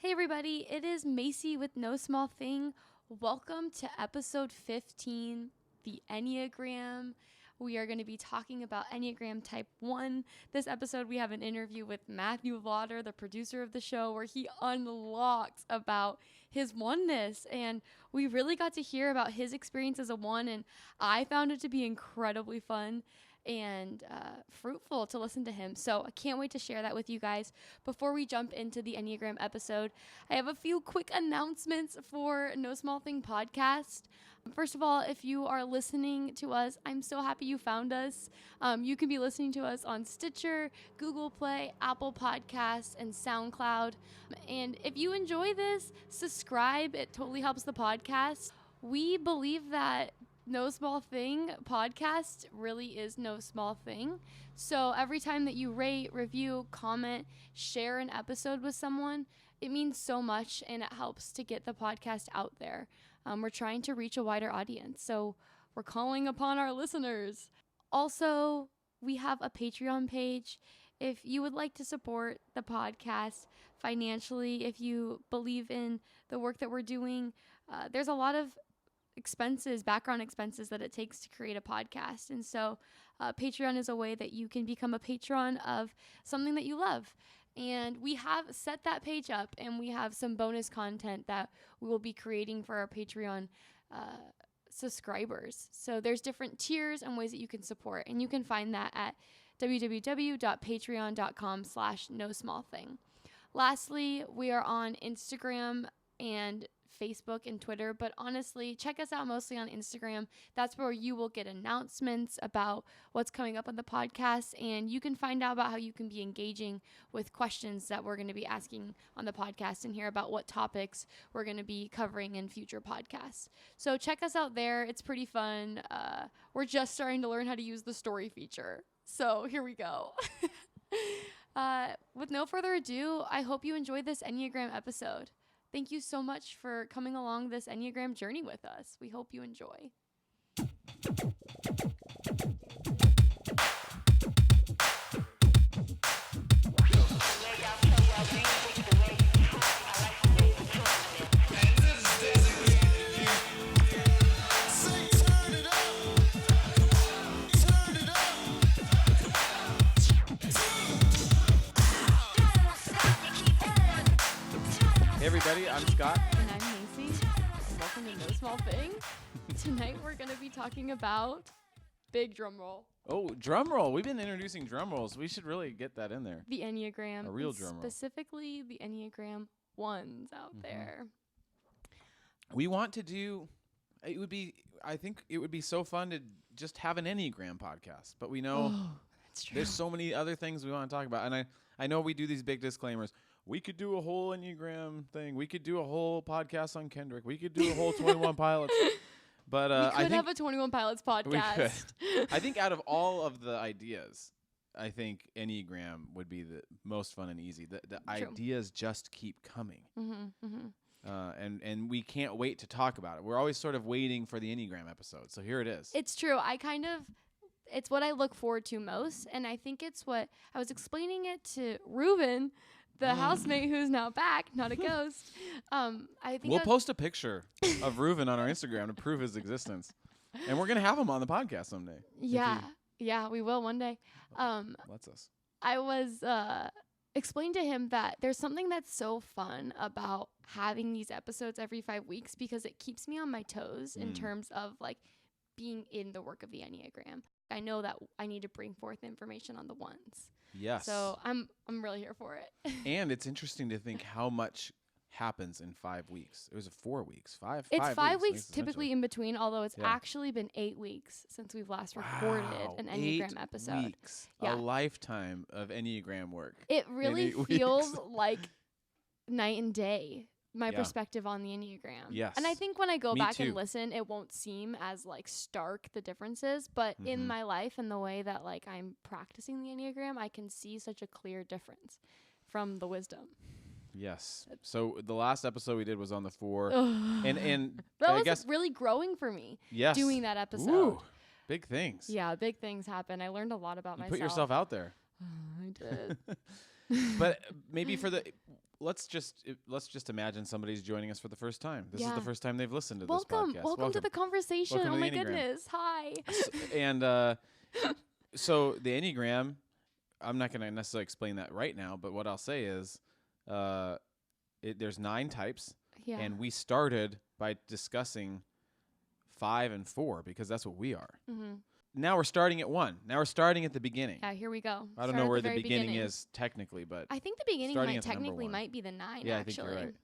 Hey everybody, it is Macy with No Small Thing. Welcome to episode 15, the Enneagram. We are going to be talking about Enneagram Type 1. This episode, we have an interview with Matthew Lauder, the producer of the show, where he unlocks about his oneness. And we really got to hear about his experience as a one, and I found it to be incredibly fun and fruitful to listen to him. So I can't wait to share that with you guys. Before we jump into the Enneagram episode, I have a few quick announcements for No Small Thing podcast. First of all, if you are listening to us, I'm so happy you found us. You can be listening to us on Stitcher, Google Play, Apple Podcasts, and SoundCloud. And if you enjoy this, subscribe. It totally helps the podcast. We believe that No Small Thing podcast really is no small thing. So every time that you rate, review, comment, share an episode with someone, it means so much and it helps to get the podcast out there. We're trying to reach a wider audience, so we're calling upon our listeners. Also, we have a Patreon page. If you would like to support the podcast financially, if you believe in the work that we're doing, there's a lot of background expenses that it takes to create a podcast. And so Patreon is a way that you can become a patron of something that you love. And we have set that page up, and we have some bonus content that we will be creating for our Patreon subscribers. So there's different tiers and ways that you can support, and you can find that at www.patreon.com/nosmallthing. Lastly, we are on Instagram and Facebook and Twitter, but honestly, check us out mostly on Instagram. That's where you will get announcements about what's coming up on the podcast, and you can find out about how you can be engaging with questions that we're going to be asking on the podcast and hear about what topics we're going to be covering in future podcasts. So check us out there. It's pretty fun. We're just starting to learn how to use the story feature. So here we go. With no further ado, I hope you enjoyed this Enneagram episode. Thank you so much for coming along this Enneagram journey with us. We hope you enjoy. Hey everybody, I'm Scott. And I'm Macy. Welcome to No Small Thing. Tonight we're going to be talking about, big drum roll, Oh, drum roll. We've been introducing drum rolls. We should really get that in there. the Enneagram. A real and drum roll. Specifically the Enneagram 1s out there. We want to do, I think it would be so fun to just have an Enneagram podcast. But we know That's true. there's so many other things we want to talk about. And I know we do these big disclaimers. We could do a whole Enneagram thing. We could do a whole podcast on Kendrick. We could do a whole 21 Pilots. But we I could think have a 21 Pilots we could. podcast. I think out of all of the ideas, I think Enneagram would be the most fun and easy. The True. ideas just keep coming. Mm-hmm, mm-hmm. And we can't wait to talk about it. We're always sort of waiting for the Enneagram episode. So here it is. It's true. It's what I look forward to most. And I think it's what I was explaining it to Ruben, the housemate who's now back, not a ghost. I think We'll post a picture of Reuven on our Instagram to prove his existence. And we're going to have him on the podcast someday. Yeah, we will one day. Lets us. I was explaining to him that there's something that's so fun about having these episodes every 5 weeks because it keeps me on my toes in terms of like being in the work of the Enneagram. I know that I need to bring forth information on the ones. Yes. So I'm really here for it. And it's interesting to think how much happens in 5 weeks. It was 4 weeks. It's 5 weeks essentially. typically in between, although it's Yeah. actually been 8 weeks since we've last recorded an Enneagram 8 episode. Weeks. Yeah. A lifetime of Enneagram work. It really 8 feels weeks. like night and day, my Yeah. perspective on the Enneagram. Yes. And I think when I go Me back too. and listen, it won't seem as like stark the differences, but in my life and the way that like I'm practicing the Enneagram, I can see such a clear difference from the wisdom. Yes. So the last episode we did was on the 4. Ugh. And that I was guess really growing for me yes. doing that episode. Ooh, big things. Yeah, big things happen. I learned a lot about You myself. put yourself out there. I did. But maybe for let's just imagine somebody's joining us for the first time. This is Yeah. the first time they've listened to Welcome. this podcast. Welcome to the conversation. Welcome Oh to my the Enneagram. goodness. Hi. And so the Enneagram, I'm not going to necessarily explain that right now, but what I'll say is there's 9 types, Yeah. and we started by discussing 5 and 4 because that's what we are. Mm-hmm. Now we're starting at 1. Now we're starting at the beginning. Yeah, here we go. I don't Start know at where the very beginning is technically, but I think the beginning starting might at the number technically 1. might be the 9, yeah, actually. I think you're right.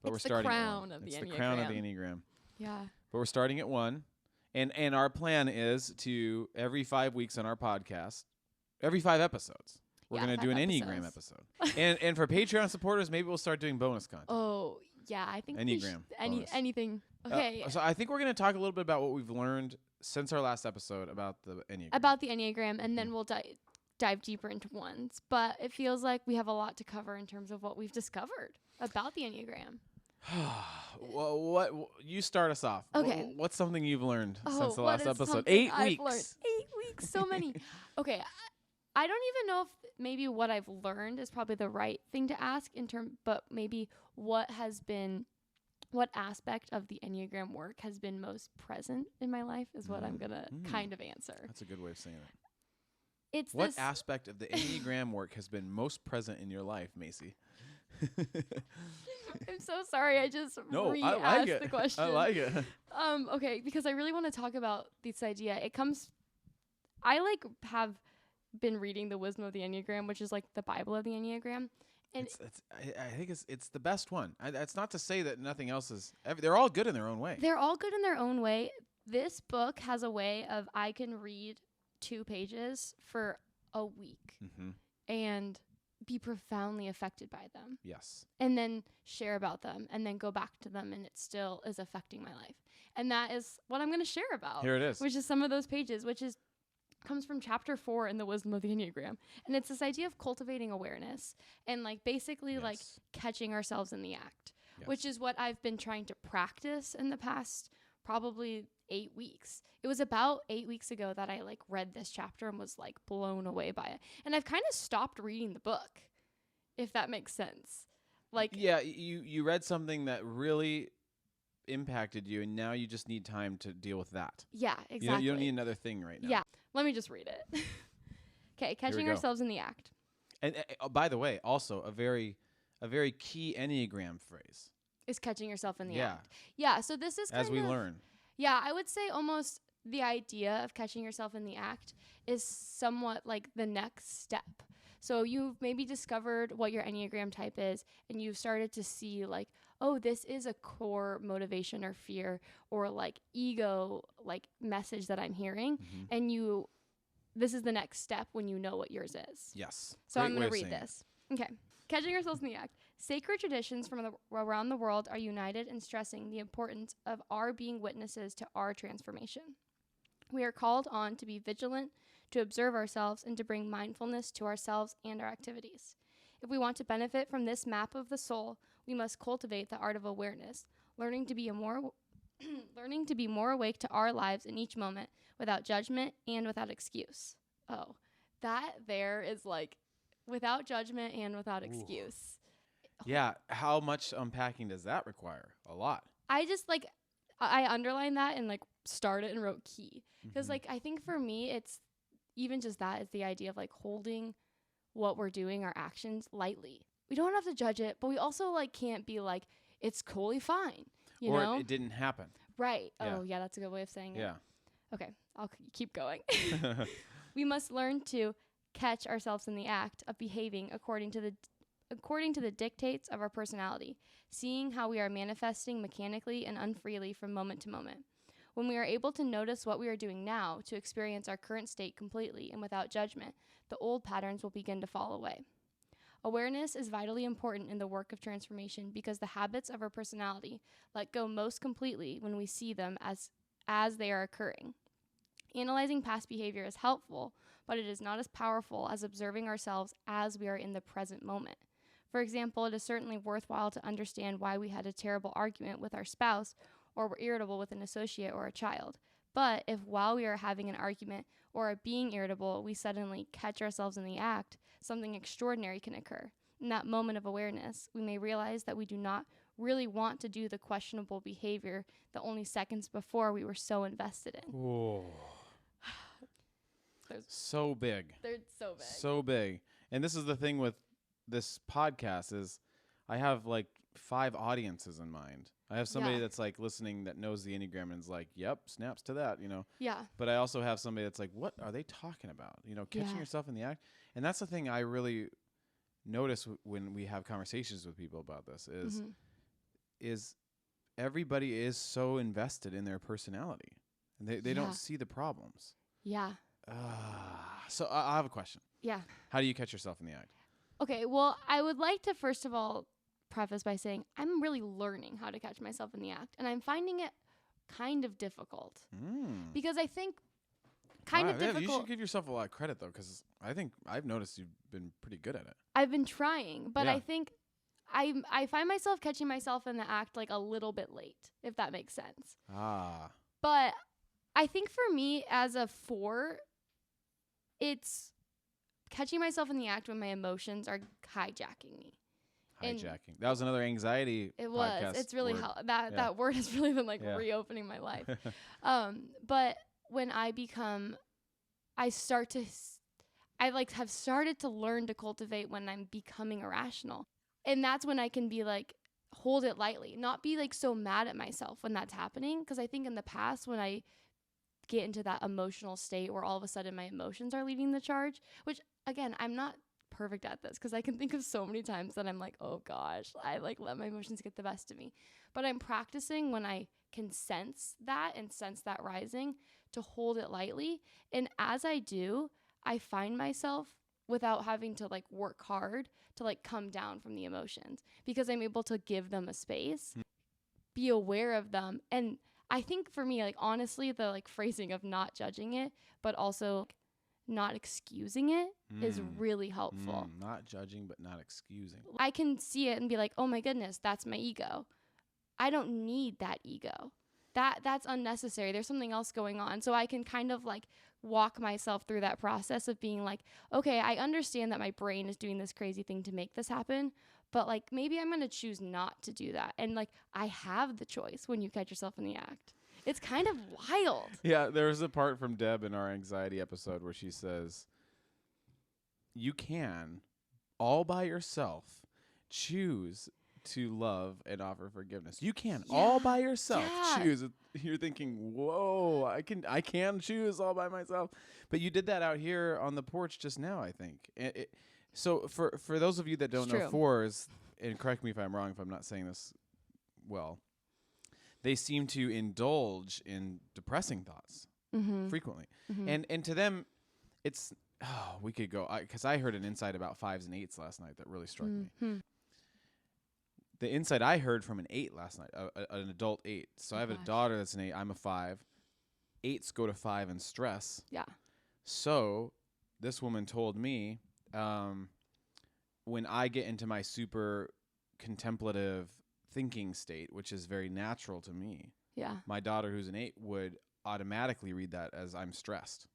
But we're It's the starting crown at 1. of the It's the crown of the Enneagram. Enneagram. Yeah. But we're starting at 1. And our plan is to, every 5 weeks on our podcast, every 5 episodes, we're Yeah, going to do 5 an Enneagram episode. and for Patreon supporters, maybe we'll start doing bonus content. Oh, yeah. I think Enneagram bonus. anything. Okay. So I think we're going to talk a little bit about what we've learned since our last episode about the Enneagram. About the Enneagram, and then we'll dive deeper into ones. But it feels like we have a lot to cover in terms of what we've discovered about the Enneagram. Well, what you start us off. Okay. What's something you've learned since the what last is episode? something 8 I've weeks. learned? 8 weeks. So many. Okay. I don't even know if maybe what I've learned is probably the right thing to ask but maybe what aspect of the Enneagram work has been most present in my life is what I'm going to kind of answer. That's a good way of saying it. It's what aspect of the Enneagram work has been most present in your life, Macy? I'm so sorry. I just I like the question. I like it. Okay, because I really want to talk about this idea. I have been reading the Wisdom of the Enneagram, which is like the Bible of the Enneagram. And I think it's the best one. That's not to say that nothing else is. They're all good in their own way. They're all good in their own way. This book has a way of I can read 2 pages for a week and be profoundly affected by them. Yes. And then share about them and then go back to them, and it still is affecting my life. And that is what I'm going to share about. Here it is. Which is some of those pages, comes from chapter 4 in the Wisdom of the Enneagram. And it's this idea of cultivating awareness and basically catching ourselves in the act, which is what I've been trying to practice in the past probably 8 weeks. It was about 8 weeks ago that I read this chapter and was blown away by it. And I've kind of stopped reading the book, if that makes sense. You read something that really impacted you, and now you just need time to deal with that. Yeah, exactly. You don't need another thing right now. Yeah. Let me just read it. Okay, catching ourselves in the act. And by the way, also a very key Enneagram phrase Is catching yourself in the act. Yeah, so this is as we learn. Yeah, I would say almost the idea of catching yourself in the act is somewhat like the next step. So you've maybe discovered what your Enneagram type is, and you've started to see oh, this is a core motivation or fear or ego message that I'm hearing. And this is the next step when you know what yours is. Yes. So I'm going to read this. Okay. Catching ourselves in the act. Sacred traditions from around the world are united in stressing the importance of our being witnesses to our transformation. We are called on to be vigilant, to observe ourselves, and to bring mindfulness to ourselves and our activities. If we want to benefit from this map of the soul, we must cultivate the art of awareness, learning to be more awake to our lives in each moment without judgment and without excuse. Oh, that there is without judgment and without excuse. Yeah, how much unpacking does that require? A lot. I just I underlined that and started and wrote key. Because I think for me, it's even just that is the idea of holding what we're doing, our actions, lightly. We don't have to judge it, but we also can't be it's totally fine. You know? It didn't happen. Right. Yeah. Oh, yeah, that's a good way of saying it. Yeah. Okay, I'll keep going. We must learn to catch ourselves in the act of behaving according to the dictates of our personality, seeing how we are manifesting mechanically and unfreely from moment to moment. When we are able to notice what we are doing now, to experience our current state completely and without judgment, the old patterns will begin to fall away. Awareness is vitally important in the work of transformation because the habits of our personality let go most completely when we see them as they are occurring. Analyzing past behavior is helpful, but it is not as powerful as observing ourselves as we are in the present moment. For example, it is certainly worthwhile to understand why we had a terrible argument with our spouse or were irritable with an associate or a child. But if while we are having an argument or are being irritable, we suddenly catch ourselves in the act, something extraordinary can occur. In that moment of awareness, we may realize that we do not really want to do the questionable behavior that only seconds before we were so invested in. Oh. So big. They're so big. So big. And this is the thing with this podcast is I have like 5 audiences in mind. I have somebody that's like listening that knows the Enneagram and is like, yep, snaps to that, you know. Yeah. But I also have somebody that's like, what are they talking about? You know, catching yourself in the act. And that's the thing I really notice when we have conversations with people about this is everybody is so invested in their personality. And they don't see the problems. Yeah. So I have a question. Yeah. How do you catch yourself in the act? Okay, well, I would like to first of all preface by saying I'm really learning how to catch myself in the act, and I'm finding it kind of difficult. Because I think difficult. You should give yourself a lot of credit, though, because I think I've noticed you've been pretty good at it. I've been trying, but I think I find myself catching myself in the act like a little bit late, if that makes sense. But I think for me as a 4, it's catching myself in the act when my emotions are hijacking me. Hijacking. That was another anxiety It podcast was. It's really word. That word has really been like reopening my life. But when I have started to learn to cultivate when I'm becoming irrational. And that's when I can be like, hold it lightly, not be like so mad at myself when that's happening. Cause I think in the past when I get into that emotional state where all of a sudden my emotions are leading the charge, which again, I'm not perfect at this because I can think of so many times that I'm like, oh gosh, I like let my emotions get the best of me. But I'm practicing when I can sense that rising to hold it lightly. And as I do, I find myself without having to like work hard to like come down from the emotions because I'm able to give them a space, be aware of them. And I think for me, like honestly, the like phrasing of not judging it, but also not excusing it is really helpful. Not judging, but not excusing. I can see it and be like, oh my goodness, that's my ego. I don't need that ego. That's unnecessary. There's something else going on. So I can kind of like walk myself through that process of being like, okay, I understand that my brain is doing this crazy thing to make this happen, but like maybe I'm going to choose not to do that. And like I have the choice when you catch yourself in the act. It's kind of wild. Yeah, there was a part from Deb in our anxiety episode where she says, you can, all by yourself, choose to love and offer forgiveness. You can, all by yourself, choose. You're thinking, whoa, I can choose all by myself. But you did that out here on the porch just now, I think. So for those of you that don't know 4s, and correct me if I'm wrong if I'm not saying this well, they seem to indulge in depressing thoughts frequently. And to them, it's, we could go, because I heard an insight about 5s and 8s last night that really struck me. The insight I heard from an 8 last night, an adult 8. So I have a daughter that's an 8. I'm a 5. 8s go to 5 in stress. Yeah. So this woman told me, when I get into my super contemplative thinking state, which is very natural to me. Yeah. My daughter, who's an 8, would automatically read that as I'm stressed.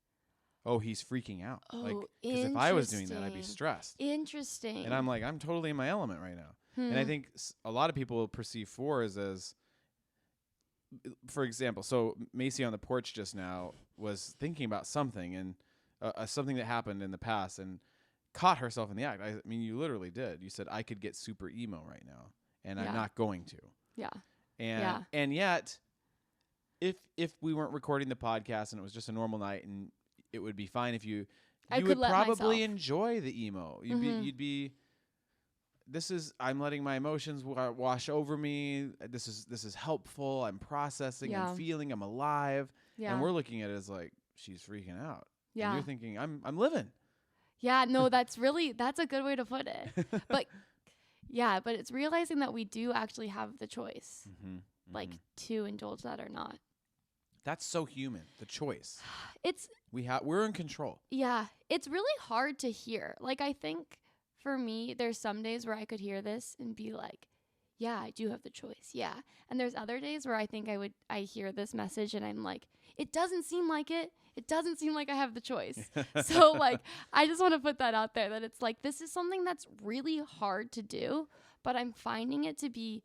Oh, he's freaking out. Oh, because if I was doing that, I'd be stressed. Interesting. And I'm like, I'm totally in my element right now. And I think a lot of people perceive 4s as, for example, so Macy on the porch just now was thinking about something and something that happened in the past and caught herself in the act. I mean, you literally did. You said, I could get super emo right now. And I'm not going to. Yeah. And yet, if we weren't recording the podcast and it was just a normal night, and it would be fine if you would probably enjoy the emo. You'd be. I'm letting my emotions wash over me. This is helpful. I'm processing. I'm feeling. I'm alive. Yeah. And we're looking at it as like she's freaking out. Yeah. And you're thinking I'm living. Yeah. No, that's a good way to put it. But. Yeah, but it's realizing that we do actually have the choice, like to indulge that or not. That's so human. The choice. We're in control. Yeah, it's really hard to hear. Like I think for me, there's some days where I could hear this and be like, yeah, I do have the choice. Yeah, and there's other days where I think I hear this message and I'm like, it doesn't seem like it. it doesn't seem like I have the choice. So like, I just want to put that out there, that it's like, this is something that's really hard to do, but I'm finding it to be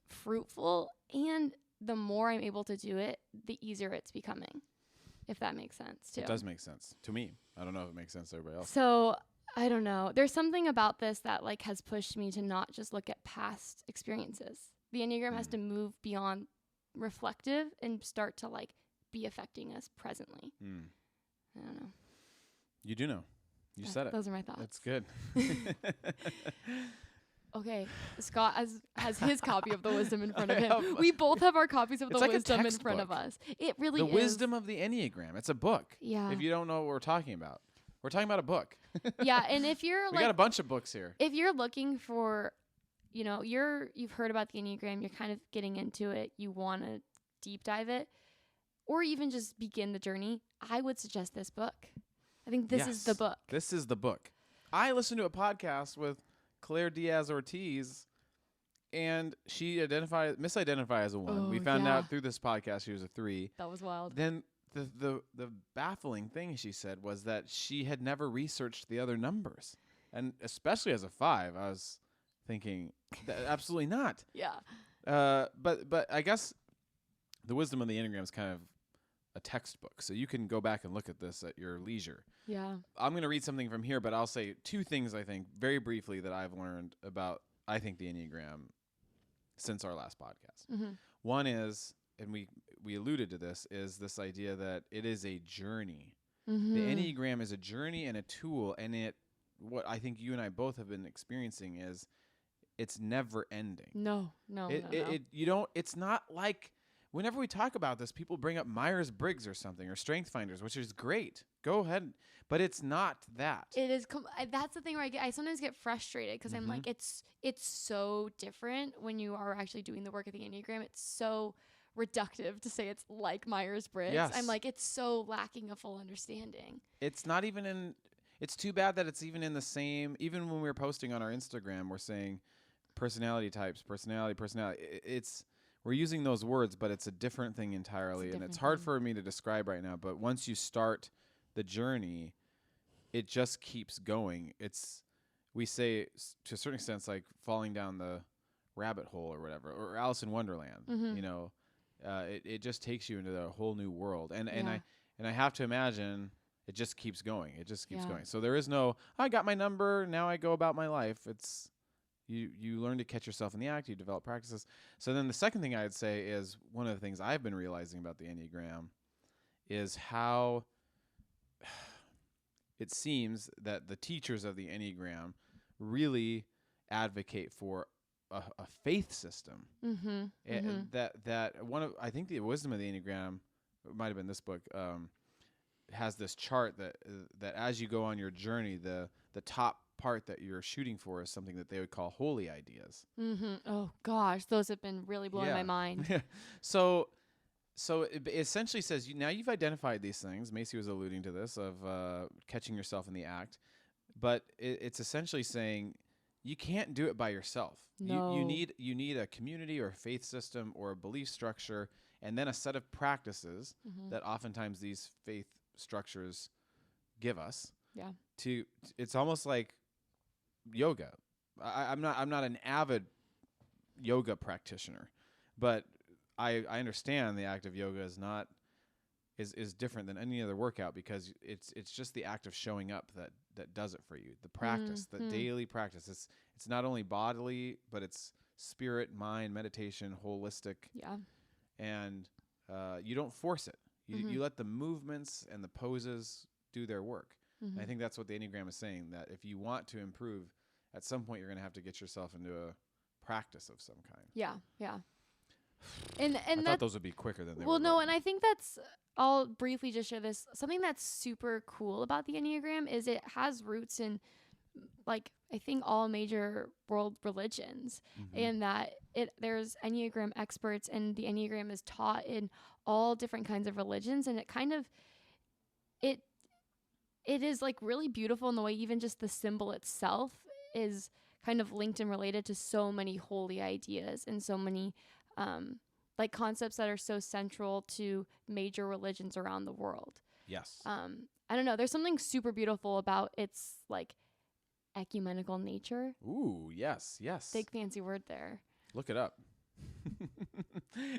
fruitful, and the more I'm able to do it, the easier it's becoming, if that makes sense too. It does make sense to me. I don't know if it makes sense to everybody else. So I don't know. There's something about this that like has pushed me to not just look at past experiences. The Enneagram has to move beyond reflective and start to like be affecting us presently. I don't know. You do know. You said it. Those are my thoughts. That's good. Okay, Scott has his copy of the wisdom in front of him. We both have our copies of the like wisdom in front of us. It really is. The wisdom of the Enneagram. It's a book. Yeah. If you don't know what we're talking about. We're talking about a book. Yeah, and if you're we got a bunch of books here. If you're looking for, you know, you've heard about the Enneagram, you're kind of getting into it, you want to deep dive it, or even just begin the journey, I would suggest this book. I think this is the book. This is the book. I listened to a podcast with Claire Diaz-Ortiz, and she misidentified as a 1. We found out through this podcast she was a 3. That was wild. Then the baffling thing she said was that she had never researched the other numbers, and especially as a 5, I was thinking absolutely not. Yeah. But I guess the wisdom of the Enneagram is kind of a textbook, so you can go back and look at this at your leisure. Yeah. I'm going to read something from here, but I'll say 2 things I think very briefly that I've learned about, I think, the Enneagram since our last podcast. Mm-hmm. One is, and we alluded to this, is this idea that it is a journey. Mm-hmm. The Enneagram is a journey and a tool, and what I think you and I both have been experiencing is it's never ending. No. It's not like, whenever we talk about this, people bring up Myers-Briggs or something, or Strength Finders, which is great. Go ahead. But it's not that. It is. That's the thing where I sometimes get frustrated because I'm like, it's so different when you are actually doing the work of the Enneagram. It's so reductive to say it's like Myers-Briggs. Yes. I'm like, it's so lacking a full understanding. It's not even in. It's too bad that it's even in the same. Even when we were posting on our Instagram, we're saying personality types, personality. We're using those words, but it's a different thing entirely, and it's hard for me to describe right now. But once you start the journey, it just keeps going. We say to a certain extent, it's like falling down the rabbit hole or whatever, or Alice in Wonderland. Mm-hmm. You know, it just takes you into a whole new world, and I have to imagine it just keeps going. It just keeps going. So there is no, I got my number, now I go about my life. It's You learn to catch yourself in the act. You develop practices. So then the second thing I'd say is, one of the things I've been realizing about the Enneagram is how it seems that the teachers of the Enneagram really advocate for a faith system. Mm-hmm. I think the wisdom of the Enneagram, it might have been this book, has this chart that as you go on your journey, the top part that you're shooting for is something that they would call holy ideas. Mm-hmm. Oh gosh, those have been really blowing my mind. So it essentially says, now you've identified these things. Macy was alluding to this, of catching yourself in the act, but it's essentially saying you can't do it by yourself. No. You need a community or a faith system or a belief structure, and then a set of practices that oftentimes these faith structures give us. Yeah. It's almost like yoga. I'm not an avid yoga practitioner, but I understand the act of yoga is different than any other workout, because it's just the act of showing up that does it for you. The practice, the daily practice. It's not only bodily, but it's spirit, mind, meditation, holistic. Yeah. And you don't force it. You let the movements and the poses do their work. And I think that's what the Enneagram is saying, that if you want to improve, at some point you're going to have to get yourself into a practice of some kind. Yeah, yeah. And I thought those would be quicker than they were. Well, no, and I think I'll briefly just share this. Something that's super cool about the Enneagram is it has roots in, like, I think all major world religions, and that there's Enneagram experts, and the Enneagram is taught in all different kinds of religions, and it kind of, it is like really beautiful in the way even just the symbol itself is kind of linked and related to so many holy ideas and so many like concepts that are so central to major religions around the world. Yes. I don't know. There's something super beautiful about its like ecumenical nature. Ooh, yes, yes. Big fancy word there. Look it up.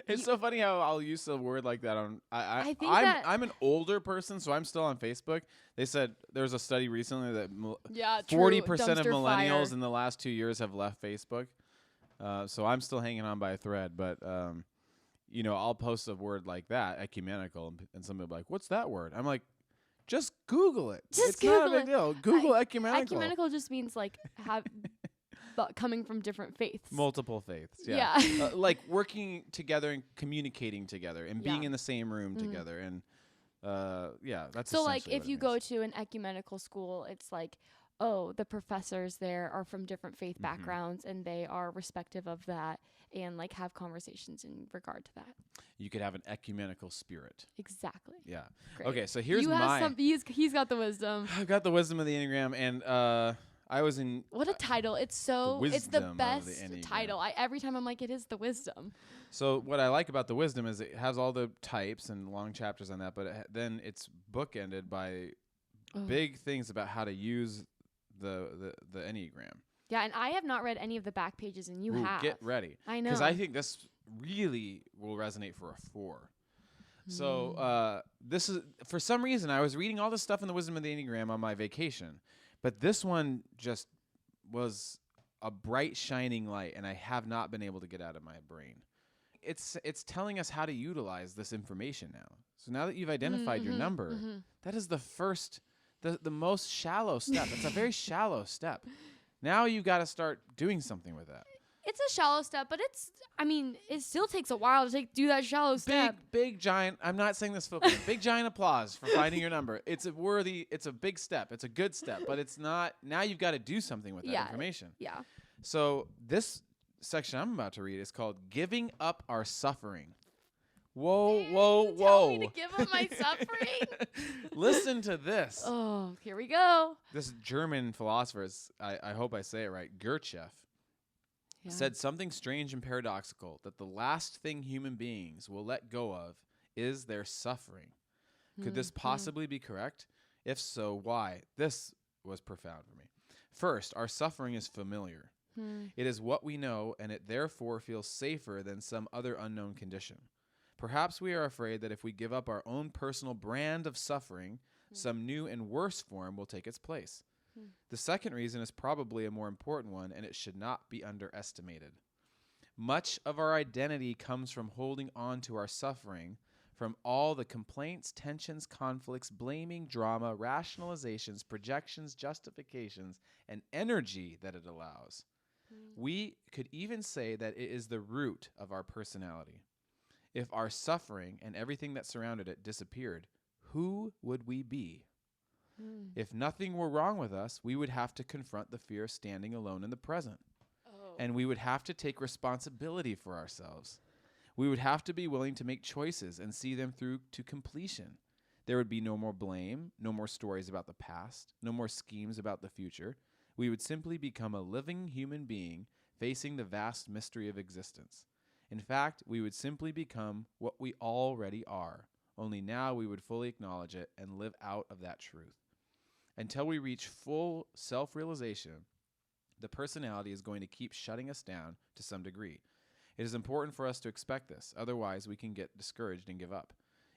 It's so funny how I'll use a word like that on. I think that I'm an older person, so I'm still on Facebook. They said there was a study recently that yeah, 40% of dumpster millennials fire. in the last 2 years have left Facebook. So I'm still hanging on by a thread, but you know, I'll post a word like that, ecumenical, and somebody will be like, "What's that word?" I'm like, "Just Google it. Just It's not a Google big it. deal. Google ecumenical." Ecumenical just means like have but coming from different faiths. Multiple faiths, yeah. Yeah. Like working together and communicating together and being Yeah. in the same room Mhm. together. And yeah, that's So like essentially if what it you means. go to an ecumenical school, it's like, oh, the professors there are from different faith Mhm. backgrounds and they are respective of that and like have conversations in regard to that. You could have an ecumenical spirit. Exactly. Yeah. Great. Okay, so here's you have my. some he's got the wisdom. I've got the wisdom of the Enneagram, and I was in. What a title. It's the wisdom of the best Enneagram. title. Every time I'm like, it is the wisdom. So what I like about the wisdom is it has all the types and long chapters on that, but then it's bookended by big things about how to use the Enneagram. Yeah, and I have not read any of the back pages, and you Ooh, have. get ready. I know. Because I think this really will resonate for a 4. So this is, for some reason, I was reading all this stuff in the Wisdom of the Enneagram on my vacation, but this one just was a bright, shining light, and I have not been able to get out of my brain. It's telling us how to utilize this information now. So now that you've identified your number, that is the first, the most shallow step. It's a very shallow step. Now you got to start doing something with that. It's a shallow step, but it still takes a while to do that shallow step. Big, giant, I'm not saying this flippantly, big, giant applause for finding your number. It's a big step. It's a good step, but it's not, now you've got to do something with that information. Yeah. So this section I'm about to read is called Giving Up Our Suffering. Whoa, whoa, whoa. Tell me to give up my suffering? Listen to this. Oh, here we go. This German philosopher, I hope I say it right, Gurdjieff, said something strange and paradoxical, that the last thing human beings will let go of is their suffering. Could this possibly be correct? If so, why? This was profound for me. First, our suffering is familiar. It is what we know, and it therefore feels safer than some other unknown condition. Perhaps we are afraid that if we give up our own personal brand of suffering, some new and worse form will take its place. The second reason is probably a more important one, and it should not be underestimated. Much of our identity comes from holding on to our suffering, from all the complaints, tensions, conflicts, blaming, drama, rationalizations, projections, justifications, and energy that it allows. We could even say that it is the root of our personality. If our suffering and everything that surrounded it disappeared, who would we be? If nothing were wrong with us, we would have to confront the fear of standing alone in the present. And we would have to take responsibility for ourselves. We would have to be willing to make choices and see them through to completion. There would be no more blame, no more stories about the past, no more schemes about the future. We would simply become a living human being facing the vast mystery of existence. In fact, we would simply become what we already are, only now we would fully acknowledge it and live out of that truth. Until we reach full self-realization, the personality is going to keep shutting us down to some degree. It is important for us to expect this, otherwise we can get discouraged and give up.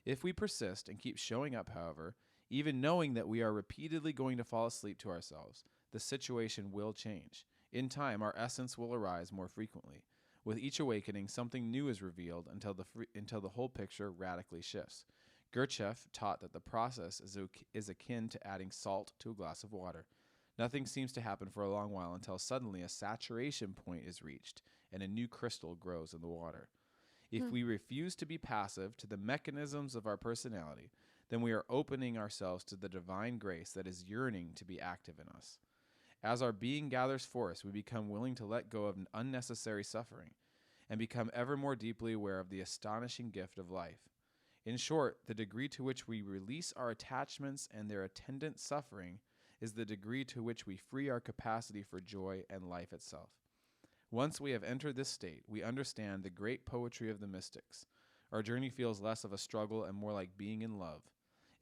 If we persist and keep showing up, however, even knowing that we are repeatedly going to fall asleep to ourselves, the situation will change. In time, our essence will arise more frequently. With each awakening, something new is revealed until the whole picture radically shifts. Gurdjieff taught that the process is akin to adding salt to a glass of water. Nothing seems to happen for a long while until suddenly a saturation point is reached and a new crystal grows in the water. If we refuse to be passive to the mechanisms of our personality, then we are opening ourselves to the divine grace that is yearning to be active in us. As our being gathers force, we become willing to let go of unnecessary suffering and become ever more deeply aware of the astonishing gift of life. In short, the degree to which we release our attachments and their attendant suffering is the degree to which we free our capacity for joy and life itself. Once we have entered this state, we understand the great poetry of the mystics. Our journey feels less of a struggle and more like being in love.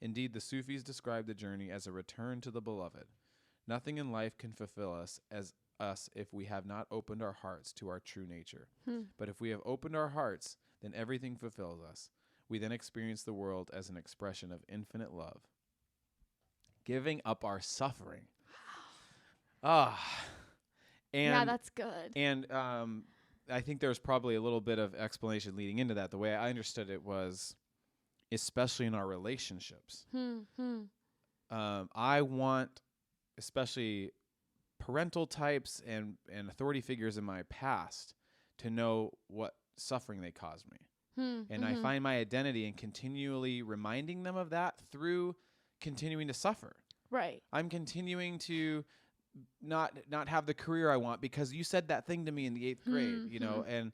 Indeed, the Sufis describe the journey as a return to the beloved. Nothing in life can fulfill us if we have not opened our hearts to our true nature. But if we have opened our hearts, then everything fulfills us. We then experience the world as an expression of infinite love. Giving up our suffering. Yeah, that's good. And I think there's probably a little bit of explanation leading into that. The way I understood it was, especially in our relationships, I want, especially parental types and authority figures in my past, to know what suffering they caused me. And I find my identity in continually reminding them of that through continuing to suffer. Right. I'm continuing to not have the career I want because you said that thing to me in the 8th grade, you know, and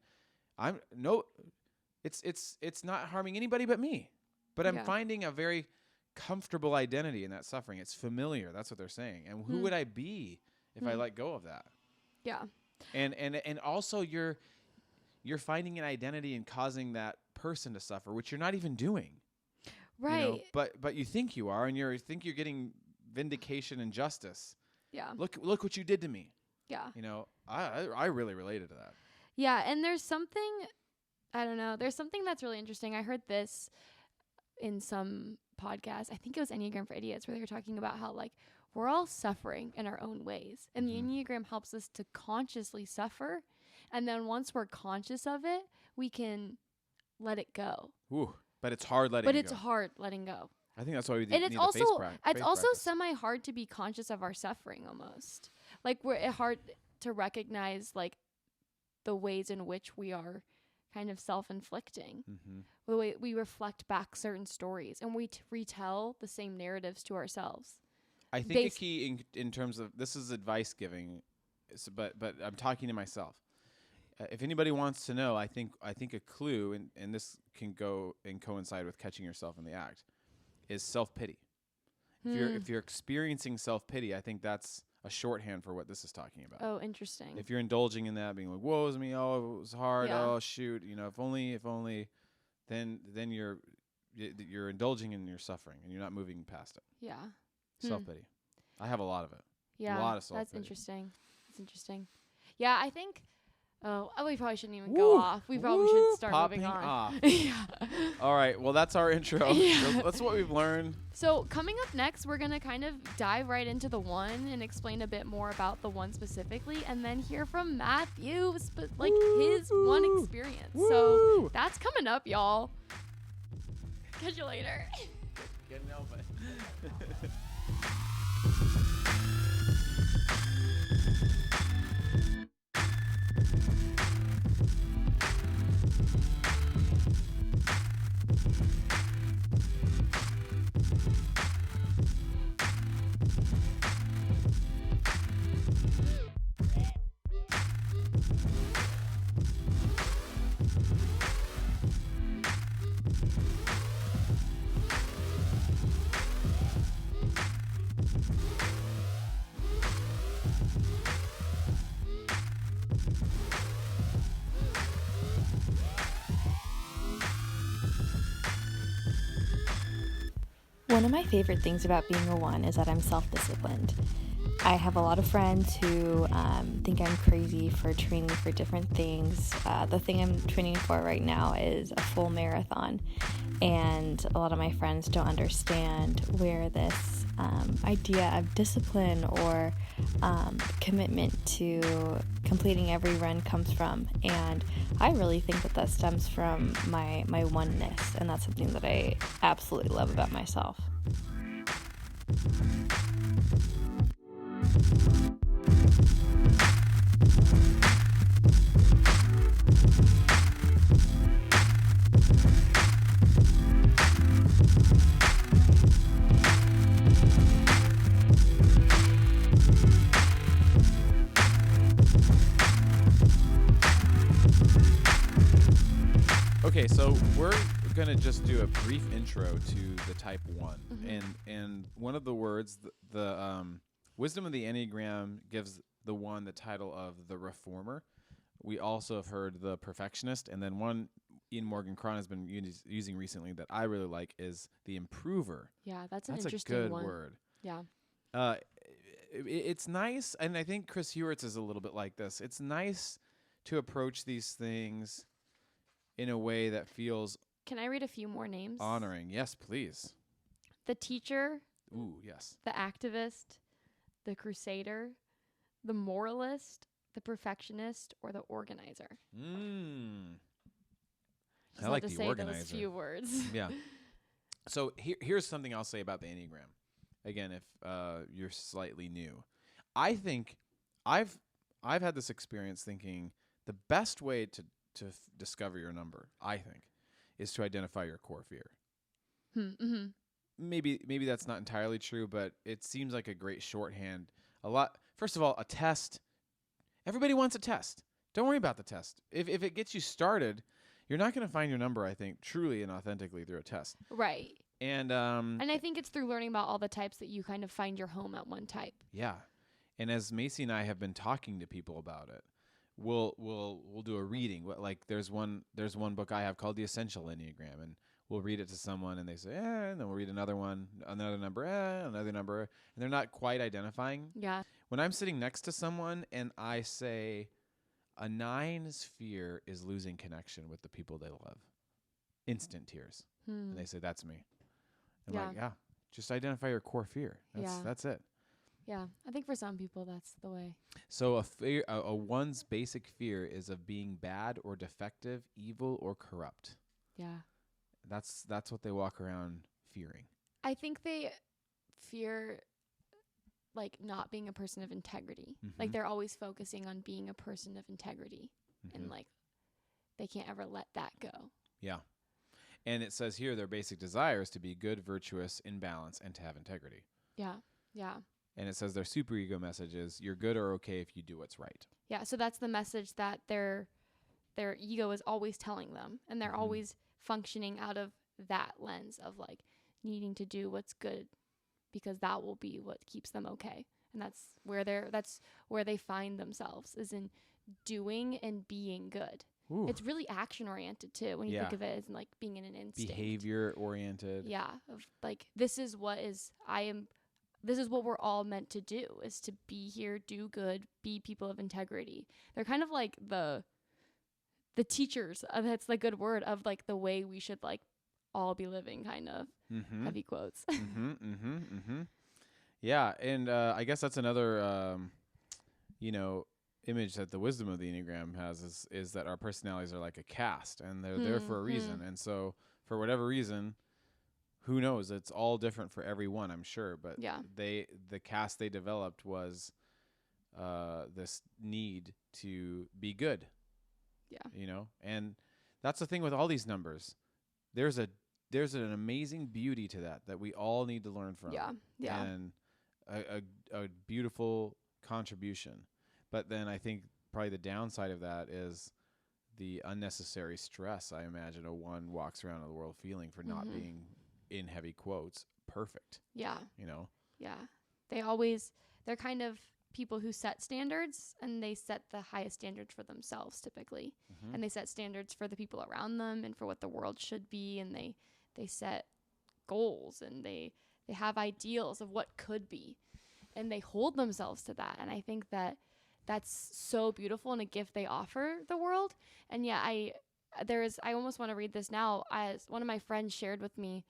it's not harming anybody but me. But I'm finding a very comfortable identity in that suffering. It's familiar. That's what they're saying. And who would I be if I let go of that? Yeah. And also you're finding an identity and causing that person to suffer, which you're not even doing. Right. You know? But you think you are, and you think you're getting vindication and justice. Yeah. Look what you did to me. Yeah. You know, I really related to that. Yeah, and there's something, I don't know, there's something that's really interesting. I heard this in some podcast. I think it was Enneagram for Idiots, where they were talking about how, like, we're all suffering in our own ways. And the Enneagram helps us to consciously suffer. And then once we're conscious of it, we can let it go. Ooh, but it's hard letting go. But it's hard letting go. I think that's why we need the face practice. It's also semi-hard to be conscious of our suffering almost. Like, we're hard to recognize, like, the ways in which we are kind of self-inflicting. The way we reflect back certain stories and we retell the same narratives to ourselves. I think a key in terms of, this is advice giving, but I'm talking to myself. If anybody wants to know, I think a clue, and this can go and coincide with catching yourself in the act, is self-pity. If you're experiencing self-pity, I think that's a shorthand for what this is talking about. Oh, interesting. If you're indulging in that, being like, woe is me, oh, it was hard, oh, shoot, you know, if only, then you're indulging in your suffering, and you're not moving past it. Yeah. Self-pity. I have a lot of it. Yeah. A lot of self-pity. That's interesting. Yeah, I think... Oh, we probably shouldn't even go off. We probably should start moving on. Off. Yeah. All right. Well, that's our intro. Yeah. That's what we've learned. So coming up next, we're going to kind of dive right into the one and explain a bit more about the one specifically, and then hear from Matthew, his one experience. So that's coming up, y'all. Catch you later. Couldn't help it. One of my favorite things about being a one is that I'm self-disciplined. I have a lot of friends who think I'm crazy for training for different things. The thing I'm training for right now is a full marathon, and a lot of my friends don't understand where this idea of discipline or commitment to completing every run comes from. And I really think that stems from my oneness, and that's something that I absolutely love about myself. Okay, so we're going to just do a brief intro to the type 1. And one of the words, the wisdom of the Enneagram gives the one the title of the reformer. We also have heard the perfectionist, and then one Ian Morgan Cron has been using recently that I really like is the improver. Yeah, that's an That's a interesting good one. word. Yeah. It's nice, and I think Chris Hewitt's is a little bit like this. It's nice to approach these things in a way that feels Can I read a few more names? honoring. Yes, please. The teacher, Ooh, yes. the activist, the crusader, the moralist, the perfectionist, or the organizer. I like to the say organizer. those few words. Yeah. So here's something I'll say about the Enneagram. Again, if you're slightly new, I think I've had this experience thinking the best way to discover your number, I think, is to identify your core fear. Mm-hmm. Maybe that's not entirely true, but it seems like a great shorthand. First of all, a test. Everybody wants a test. Don't worry about the test. If it gets you started, you're not going to find your number, I think, truly and authentically through a test. Right. And I think it's through learning about all the types that you kind of find your home at one type. yeah. And as Macy and I have been talking to people about it, we'll do a reading. Like there's one book I have called The Essential Enneagram, and we'll read it to someone and they say, and then we'll read another one, another number, another number, and they're not quite identifying. Yeah. When I'm sitting next to someone and I say a 9's fear is losing connection with the people they love, instant tears. And they say, that's me. I'm like, yeah, just identify your core fear. That's it. Yeah, I think for some people that's the way. So a 1's basic fear is of being bad or defective, evil or corrupt. Yeah. That's what they walk around fearing. I think they fear like not being a person of integrity. Mm-hmm. Like they're always focusing on being a person of integrity, and like they can't ever let that go. Yeah. And it says here their basic desire is to be good, virtuous, in balance, and to have integrity. Yeah. Yeah. And it says their superego message is you're good or okay if you do what's right. Yeah, so that's the message that their ego is always telling them, and they're always functioning out of that lens of like needing to do what's good because that will be what keeps them okay. And that's where they find themselves, is in doing and being good. Ooh. It's really action oriented too when you think of it as like being in an instinct. Behavior oriented. Yeah, of like this is what we're all meant to do, is to be here, do good, be people of integrity. They're kind of like the teachers, that's the good word, of like the way we should like all be living, kind of. Heavy quotes. Yeah, and I guess that's another image that the wisdom of the Enneagram has is that our personalities are like a cast, and they're there for a reason. And so for whatever reason, who knows? It's all different for everyone, I'm sure. But the cast they developed was this need to be good. Yeah. And that's the thing with all these numbers. There's an amazing beauty to that we all need to learn from. Yeah. Yeah. And a beautiful contribution. But then I think probably the downside of that is the unnecessary stress I imagine a 1 walks around in the world feeling for not being, in heavy quotes, perfect. Yeah. Yeah. They're kind of people who set standards, and they set the highest standards for themselves typically. And they set standards for the people around them and for what the world should be, and they set goals, and they have ideals of what could be, and they hold themselves to that. And I think that's so beautiful and a gift they offer the world. And yeah, I almost want to read this now, as one of my friends shared with me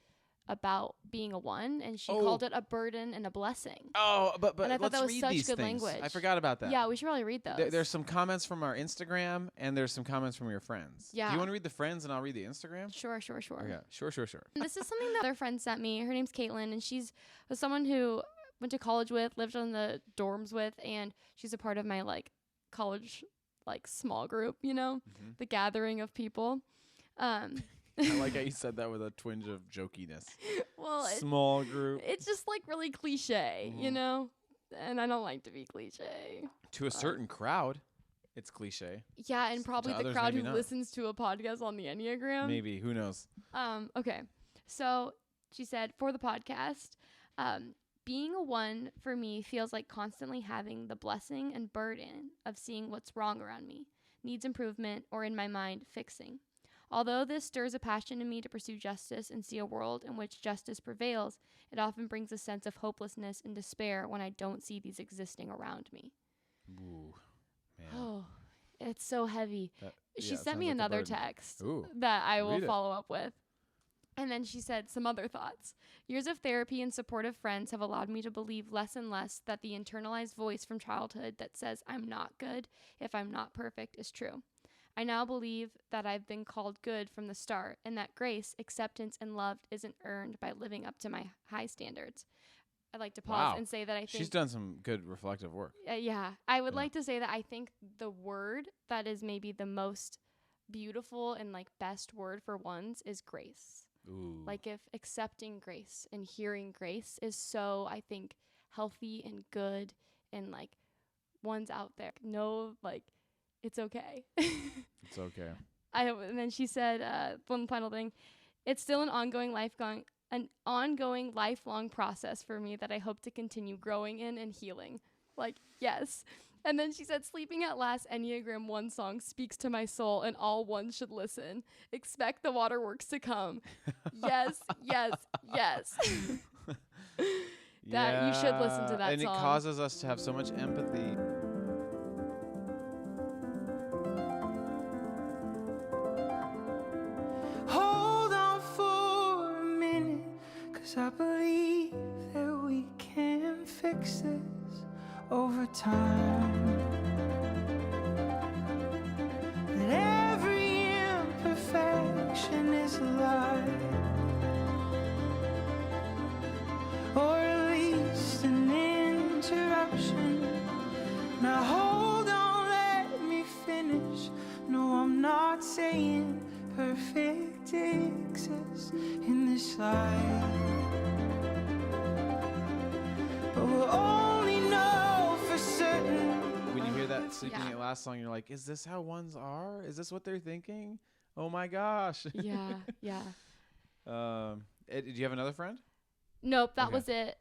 about being a 1, and she called it a burden and a blessing. Oh, but and I thought let's that was read such these good things. language. I forgot about that. Yeah, we should probably read those. There's some comments from our Instagram, and there's some comments from your friends. Yeah. Do you want to read the friends, and I'll read the Instagram? Sure. Okay, sure. And this is something that other friend sent me. Her name's Caitlin, and she's someone who went to college with, lived on the dorms with, and she's a part of my like college like small group, the gathering of people. I like how you said that with a twinge of jokiness. Well, small group. It's just like really cliche, and I don't like to be cliche. To a certain crowd, it's cliche. Yeah, and probably To the others, crowd who maybe not. listens to a podcast on the Enneagram. Maybe, who knows? Okay. So she said, for the podcast, being a 1 for me feels like constantly having the blessing and burden of seeing what's wrong around me, needs improvement, or in my mind, fixing. Although this stirs a passion in me to pursue justice and see a world in which justice prevails, it often brings a sense of hopelessness and despair when I don't see these existing around me. Ooh, man. Oh, it's so heavy. She it sent sounds me like a another burden. text Ooh, that I will read it. follow up with. And then she said some other thoughts. Years of therapy and supportive friends have allowed me to believe less and less that the internalized voice from childhood that says I'm not good if I'm not perfect is true. I now believe that I've been called good from the start and that grace, acceptance, and love isn't earned by living up to my high standards. I'd like to pause Wow. and say that I think She's done some good reflective work. I would Yeah. like to say that I think the word that is maybe the most beautiful and like best word for ones is grace. Ooh. Like if accepting grace and hearing grace is so, I think, healthy and good and like ones out there know like it's okay. It's okay. And then she said one final thing. It's still an ongoing lifelong process for me that I hope to continue growing in and healing. Like, yes. And then she said, sleeping at last Enneagram 1 song speaks to my soul and all ones should listen. Expect the waterworks to come. Yes, yes, yes. That you should listen to that and song. it causes us to have so much empathy. Hold on for a minute, 'cause I believe that we can fix this over time. That every imperfection is a lie, or at least an interruption. Now hold on, let me finish. No, I'm not saying perfect exists in this life, but we'll only know for certain. When you hear that sleeping Yeah. at last song, you're like, is this how ones are? Is this what they're thinking? Oh my gosh. Yeah, yeah. Did you have another friend? Nope, that Okay. was it.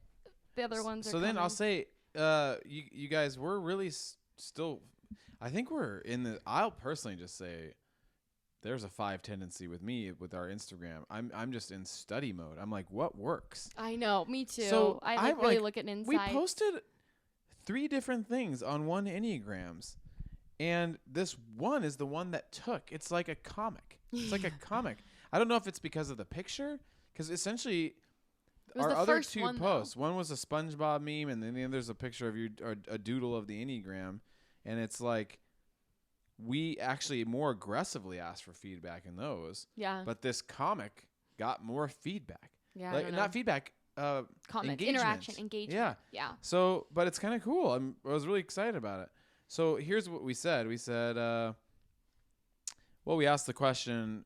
The other ones are So then I'll coming. say, you guys, we're really still, I think we're in the, I'll personally just say, there's a 5 tendency with me with our Instagram. I'm just in study mode. I'm like, what works? I know, me too. So I I'm really like, look at insight. We posted 3 different things on one Enneagrams, and this one is the one that took. It's like a comic. It's like a comic. I don't know if it's because of the picture, because essentially It was our the other first 2 one, though. posts. One was a SpongeBob meme, and then the other's a picture of you, or a doodle of the Enneagram, and it's like we actually more aggressively asked for feedback in those. Yeah. But this comic got more feedback. Yeah. Like not feedback, comments, engagement. interaction, engagement. Yeah. Yeah. So, but it's kind of cool. I was really excited about it. So here's what we said. We said, well, we asked the question,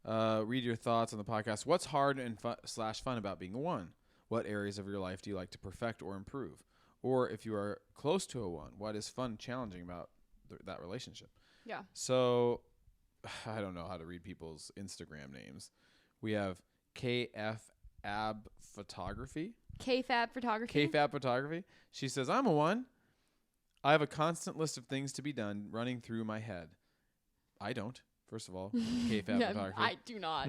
read your thoughts on the podcast. What's hard and /fun about being a 1? What areas of your life do you like to perfect or improve? Or if you are close to a 1, what is fun, challenging about that relationship? Yeah. So I don't know how to read people's Instagram names. We have KF Ab Photography. KFAB photography. KFAB Photography. She says, I'm a 1. I have a constant list of things to be done running through my head. I don't, first of all. KFAB Yeah, Photography. I do not.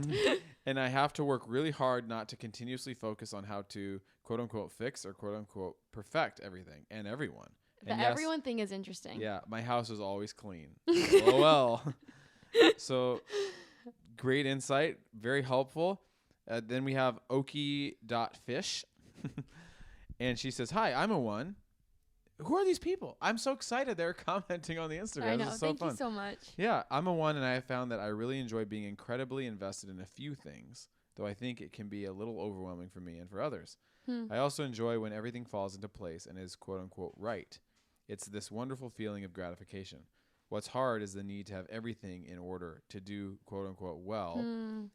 And I have to work really hard not to continuously focus on how to quote unquote fix or quote unquote perfect everything and everyone. The And yes, everyone thing is interesting. yeah, my house is always clean. Oh well. So great insight, very helpful. Then we have Oki.fish. And she says, hi, I'm a 1. Who are these people? I'm so excited they're commenting on the Instagram. I know. This is so Thank fun. you so much. Yeah, I'm a 1, and I have found that I really enjoy being incredibly invested in a few things, though I think it can be a little overwhelming for me and for others. I also enjoy when everything falls into place and is quote-unquote right. It's this wonderful feeling of gratification. What's hard is the need to have everything in order to do quote-unquote well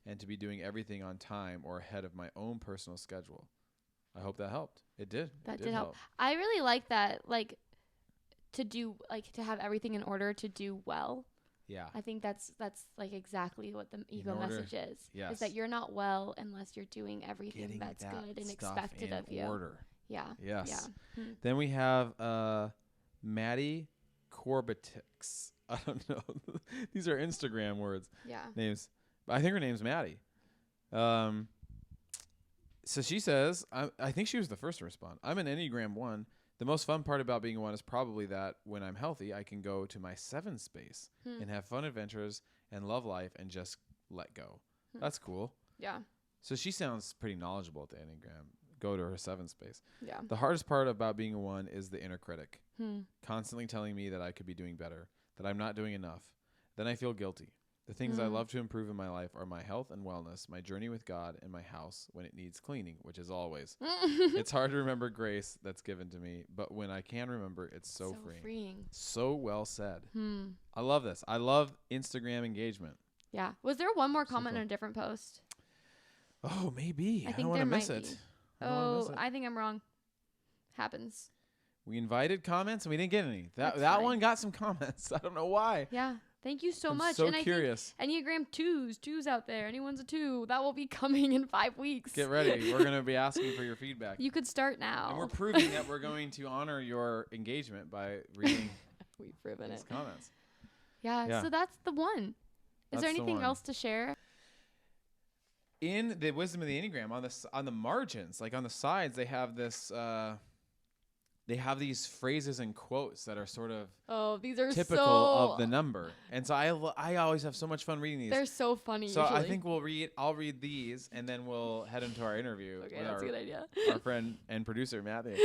and to be doing everything on time or ahead of my own personal schedule. I hope that helped. It did. That did help. I really like that, like, to have everything in order to do well. Yeah. I think that's like exactly what the ego order. message is. Yes. Is that you're not well unless you're doing everything Getting that's that good and stuff expected in of you. order. Yeah. Yes. Yeah. Then we have Maddie Corbetix. I don't know. These are Instagram words. Yeah. Names. I think her name's Maddie. So she says, I think she was the first to respond. I'm an Enneagram 1. The most fun part about being a 1 is probably that when I'm healthy, I can go to my 7 space and have fun adventures and love life and just let go. That's cool. Yeah. So she sounds pretty knowledgeable at the Enneagram. Go to her 7 space. Yeah. The hardest part about being a 1 is the inner critic, constantly telling me that I could be doing better, that I'm not doing enough. Then I feel guilty. The things I love to improve in my life are my health and wellness, my journey with God, and my house when it needs cleaning, which is always. It's hard to remember grace that's given to me, but when I can remember, it's so freeing. So well said. I love this. I love Instagram engagement. Yeah. Was there one more comment on a different post? Oh, maybe. I think don't want to there miss might it. be. Oh, I think I'm wrong. Happens. We invited comments and we didn't get any. That fine. one got some comments. I don't know why. Yeah. Thank you so I'm much. so and curious. I think Enneagram 2s out there. Anyone's a 2. That will be coming in 5 weeks. Get ready. We're going to be asking for your feedback. You could start now. And we're proving that we're going to honor your engagement by reading We've proven these it. comments. Yeah, so that's the 1. Is That's there the anything one. else to share? In the wisdom of the Enneagram, on the margins, like on the sides, they have this. They have these phrases and quotes that are sort of These are typical of the number, and so I always have so much fun reading these. They're so funny. So usually. I think I'll read these, and then we'll head into our interview Okay, with that's a good idea. our friend and producer Matthew.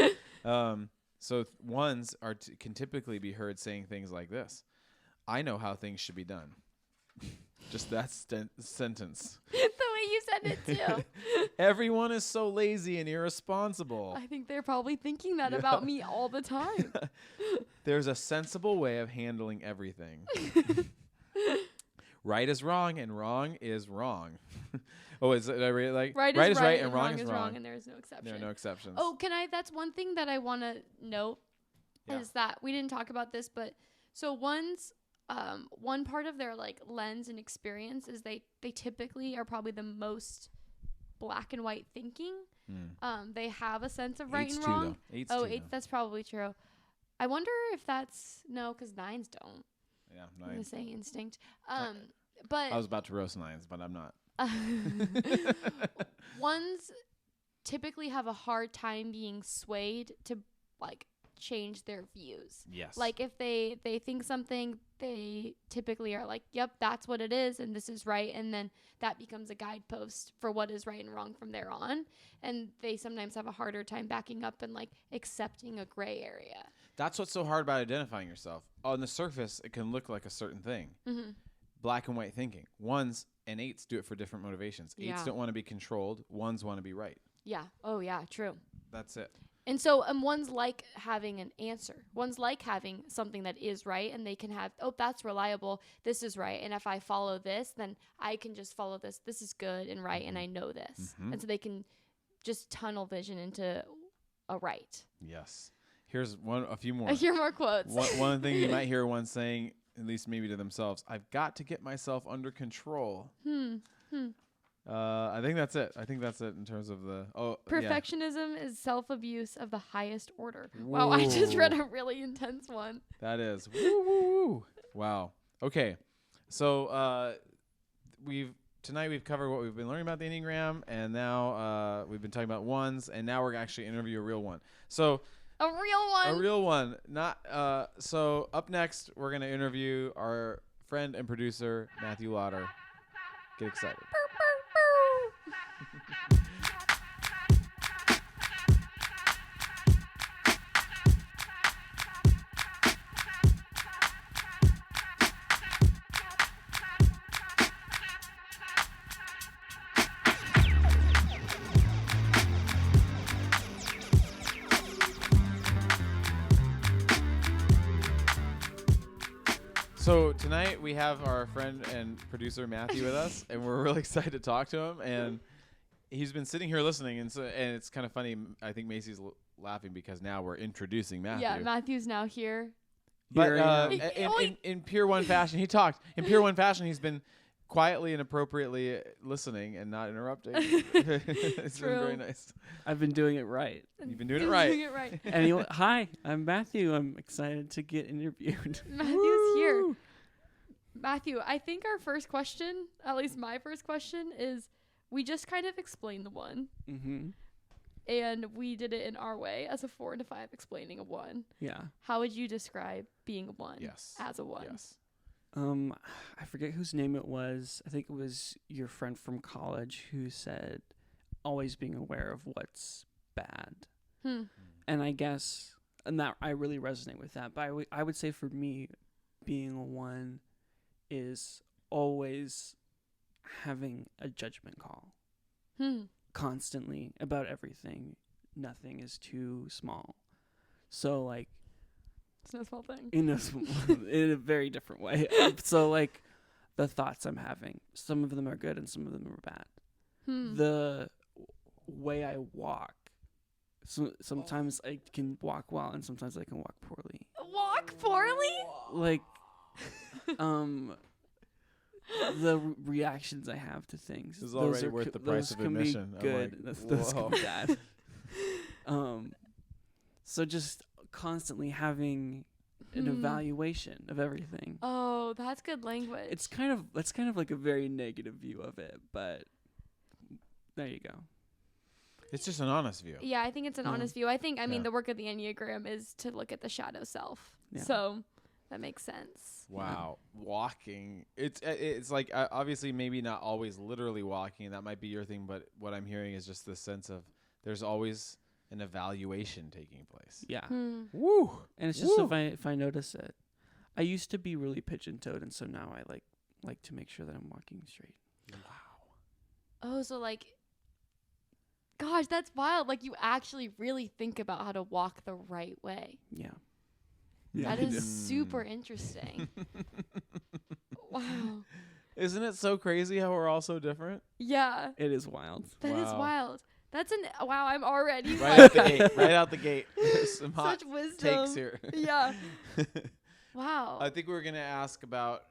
So 1s can typically be heard saying things like this: "I know how things should be done." Just that sentence. The way you said it too. Everyone is so lazy and irresponsible. I think they're probably thinking that about me all the time. There's a sensible way of handling everything. Right is wrong and wrong is wrong. Is it like right is right and wrong is wrong, and there's no exception. There are no exceptions. Oh, that's one thing that I want to note is that we didn't talk about this, but so 1s. One part of their like lens and experience is they typically are probably the most black and white thinking. They have a sense of right and wrong. 8s, that's probably true. I wonder if that's because 9s don't. Yeah, 9s. I'm gonna say instinct. But I was about to roast 9s, but I'm not. 1s typically have a hard time being swayed to like change their views. Yes. Like if they think something, they typically are like, yep, that's what it is and this is right, and then that becomes a guidepost for what is right and wrong from there on, and they sometimes have a harder time backing up and like accepting a gray area. That's what's so hard about identifying yourself. On the surface, it can look like a certain thing. Black and white thinking. 1s and 8s do it for different motivations. 8s don't want to be controlled. 1s want to be right. Yeah. Oh yeah, true. That's it. And so 1s like having an answer. 1s like having something that is right, and they can have, that's reliable. This is right. And if I follow this, then I can just follow this. This is good and right, and I know this. And so they can just tunnel vision into a right. Yes. Here's a few more. I hear more quotes. One thing you might hear one saying, at least maybe to themselves, I've got to get myself under control. I think that's it. In terms of the perfectionism is self-abuse of the highest order. Whoa. Wow, I just read a really intense one. That is. Woo, woo, woo. Wow. Okay. So tonight we've covered what we've been learning about the Enneagram, and now we've been talking about 1s, and now we're actually interview a real one. So a real one. A real one. Not so up next we're gonna interview our friend and producer Matthew Lauder. Get excited. So tonight we have our friend and producer Matthew with us, and we're really excited to talk to him. And he's been sitting here listening, and it's kind of funny. I think Macy's laughing because now we're introducing Matthew. Yeah, Matthew's now here. But in pure 1 fashion, he talked. In pure 1 fashion, he's been quietly and appropriately listening and not interrupting. It's been very nice. I've been doing it right. You've been doing it right. Doing it right. Hi, I'm Matthew. I'm excited to get interviewed. Matthew's here. Matthew, I think our first question, at least my first question, is we just kind of explained the 1. Mm-hmm. And we did it in our way as a 4 and a 5 explaining a 1. Yeah. How would you describe being a 1 Yes. as a 1? Yes. I forget whose name it was. I think it was your friend from college who said always being aware of what's bad. And I guess, and that I really resonate with that. But I would say for me, being a 1 is always having a judgment call constantly about everything. Nothing is too small. So like, It's no small thing. in a very different way. So like, the thoughts I'm having, some of them are good and some of them are bad. The way I walk, so sometimes I can walk well and sometimes I can walk poorly. Walk poorly? Like, the reactions I have to things. This is already worth the price of admission. Those can be good. Those can be bad. So just constantly having an evaluation of everything. Oh, that's good language. That's kind of like a very negative view of it, but there you go. It's just an honest view. Yeah, I think it's an honest view. I mean, Yeah. the work of the Enneagram is to look at the shadow self. Yeah. So that makes sense. Wow. Walking. It's like obviously maybe not always literally walking. That might be your thing, but what I'm hearing is just the sense of there's always an evaluation taking place. Yeah. Woo. And it's just Woo. if I notice it. I used to be really pigeon-toed, and so now I like to make sure that I'm walking straight. Oh, so like, gosh, that's wild. Like you actually really think about how to walk the right way. Yeah. That I is do. super interesting. Wow. Isn't it so crazy how we're all so different? Yeah, It is wild. that is Wow. wild. That's wow. I'm already Right out the like, gate. Right out the gate. Some hot such wisdom. takes here. Yeah. Wow. I think we were going to ask about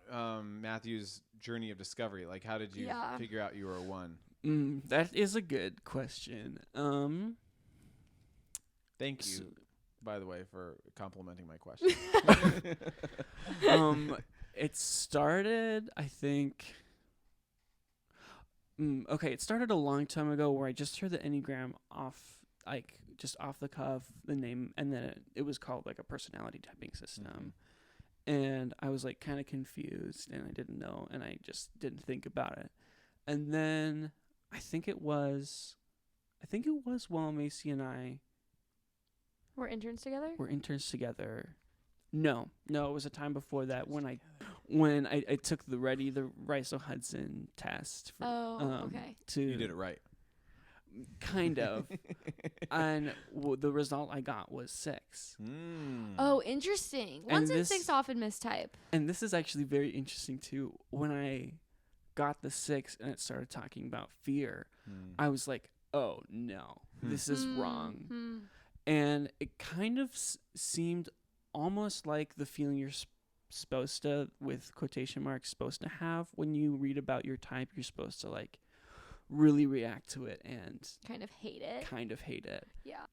Matthew's journey of discovery. Like, how did you Yeah. figure out you were a 1? That is a good question. Thank you, So- by the way, for complimenting my question. It started, I think. Okay, it started a long time ago where I just heard the Enneagram just off the cuff, the name, and then it was called like a personality typing system. And I was like kind of confused and I didn't know and I just didn't think about it. And then I think it was while Macy and I We're interns together? were interns together. No, it was a time before that when I took the Riso Hudson test. For, Oh, okay. You did it right. Kind of. And the result I got was 6. Oh, interesting. And 1s and this- 6 often mistype. And this is actually very interesting too. When I got the 6 and it started talking about fear, I was like, oh no, this is wrong. And it kind of seemed almost like the feeling you're supposed to, with quotation marks, supposed to have when you read about your type. You're supposed to like really react to it and Kind of hate it. Yeah.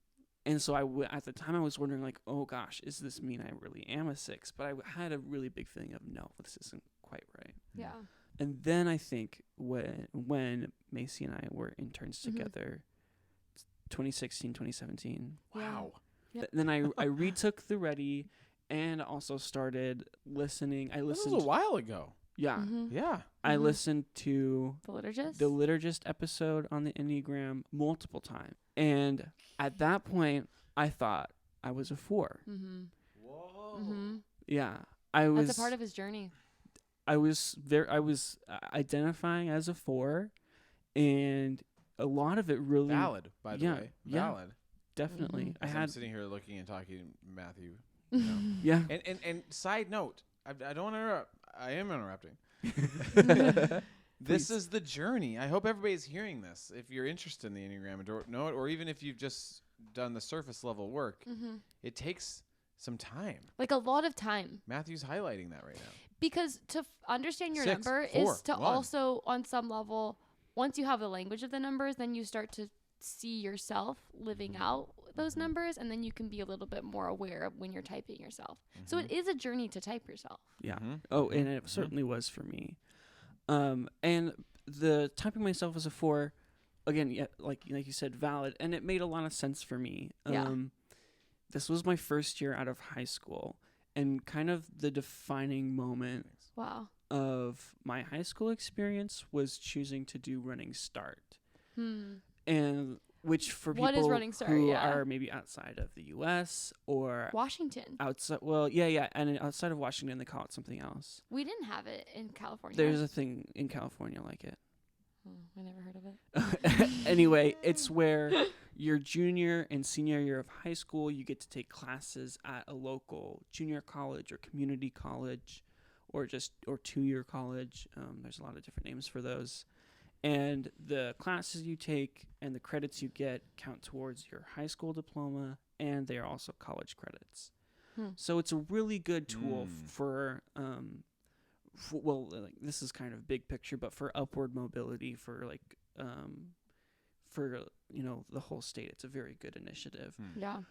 And so at the time I was wondering like, oh gosh, does this mean I really am a 6? But I had a really big feeling of no, this isn't quite right. Yeah. And then I think when Macy and I were interns together, 2016, 2017. Wow. Yep. Then I retook the Ready and also started listening. This was a while ago. Yeah. Yeah. I listened to The liturgist? the liturgist episode on the Enneagram multiple times. And at that point, I thought I was a 4. Whoa. Yeah. I was That's a part of his journey. I was identifying as a 4, and a lot of it really Valid, by the way. yeah. Valid. definitely. I As I'm had sitting here looking and talking to Matthew. You know. yeah. And side note, I don't want to interrupt. I am interrupting. This is the journey. I hope everybody's hearing this. If you're interested in the Enneagram or know it, or even if you've just done the surface level work, it takes some time. Like a lot of time. Matthew's highlighting that right now. Because to understand your 6, number 4, is to 1. also, on some level, once you have the language of the numbers, then you start to see yourself living out those numbers, and then you can be a little bit more aware of when you're typing yourself. So it is a journey to type yourself. Yeah. Mm-hmm. Oh, and it certainly was for me. And the typing myself as a 4, again, yeah, like you said, valid, and it made a lot of sense for me. Yeah. This was my first year out of high school, and kind of the defining moment Wow. of my high school experience was choosing to do running start. Hmm. And which for What is people Running Start? who Yeah. are maybe outside of the US or Washington. outside, well, yeah, and outside of Washington, they call it something else. We didn't have it in California. There's a thing in California like it. I never heard of it. Anyway, it's where your junior and senior year of high school, you get to take classes at a local junior college or community college or 2-year college. There's a lot of different names for those. And the classes you take and the credits you get count towards your high school diploma, and they are also college credits. So it's a really good tool for like, this is kind of big picture, but for upward mobility, for like for the whole state. It's a very good initiative. Yeah.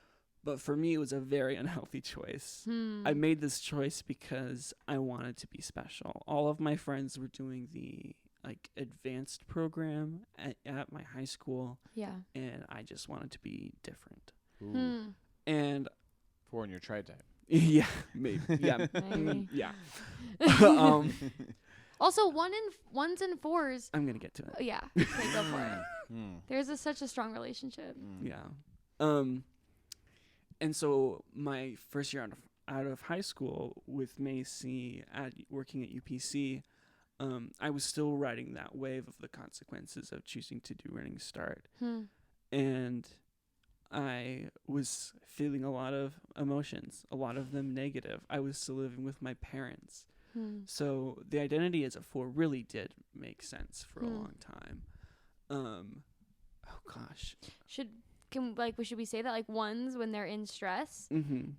But for me, it was a very unhealthy choice. I made this choice because I wanted to be special. All of my friends were doing the like advanced program at my high school, Yeah. and I just wanted to be different. Ooh. And 4 in your tri-type. yeah, maybe, yeah, Maybe. yeah. Also, ones and 4s. I'm gonna get to it. Yeah. Okay, go for it. Mm. There's such a strong relationship. Yeah. And so my first year out of high school with Macy working at UPC, I was still riding that wave of the consequences of choosing to do Running Start. And I was feeling a lot of emotions, a lot of them negative. I was still living with my parents. So the identity as a 4 really did make sense for a long time. Oh gosh. Should we say that like ones when they're in stress, Mm-hmm.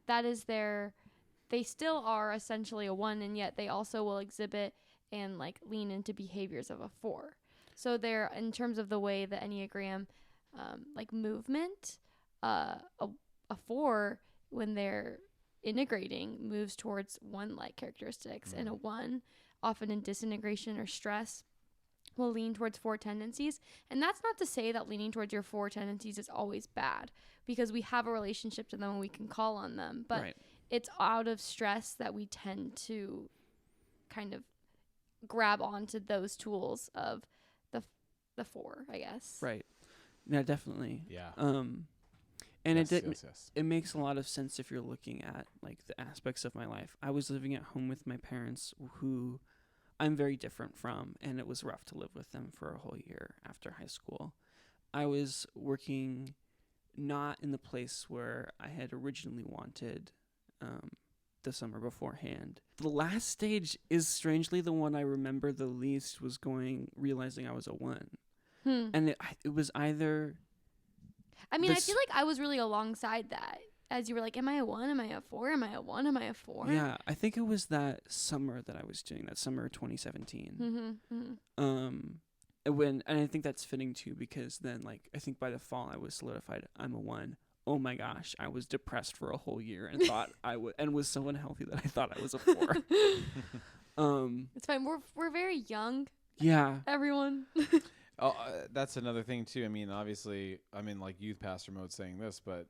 that is they still are essentially a 1, and yet they also will exhibit and like lean into behaviors of a 4. So they're, in terms of the way the Enneagram like movement, a 4 when they're integrating moves towards 1-like characteristics, and a 1 often in disintegration or stress will lean towards 4 tendencies. And that's not to say that leaning towards your 4 tendencies is always bad, because we have a relationship to them and we can call on them, but Right. it's out of stress that we tend to kind of grab onto those tools of the 4, I guess. Right. Yeah, definitely. Yeah. And yes. it makes a lot of sense if you're looking at like the aspects of my life. I was living at home with my parents, who I'm very different from, and it was rough to live with them for a whole year after high school. I was working not in the place where I had originally wanted the summer beforehand. The last stage is strangely the one I remember the least, was realizing I was a 1. And it was either... I mean, I feel like I was really alongside that. As you were like, am I a 1? Am I a 4? Am I a 1? Am I a 4? Yeah, I think it was that summer that I was doing, that summer of 2017. And I think that's fitting too, because then like I think by the fall I was solidified I'm a 1. Oh my gosh, I was depressed for a whole year and thought and was so unhealthy that I thought I was a 4. It's fine. We're very young. Yeah. Everyone. That's another thing too. I mean, obviously, I'm in like youth pastor mode saying this, but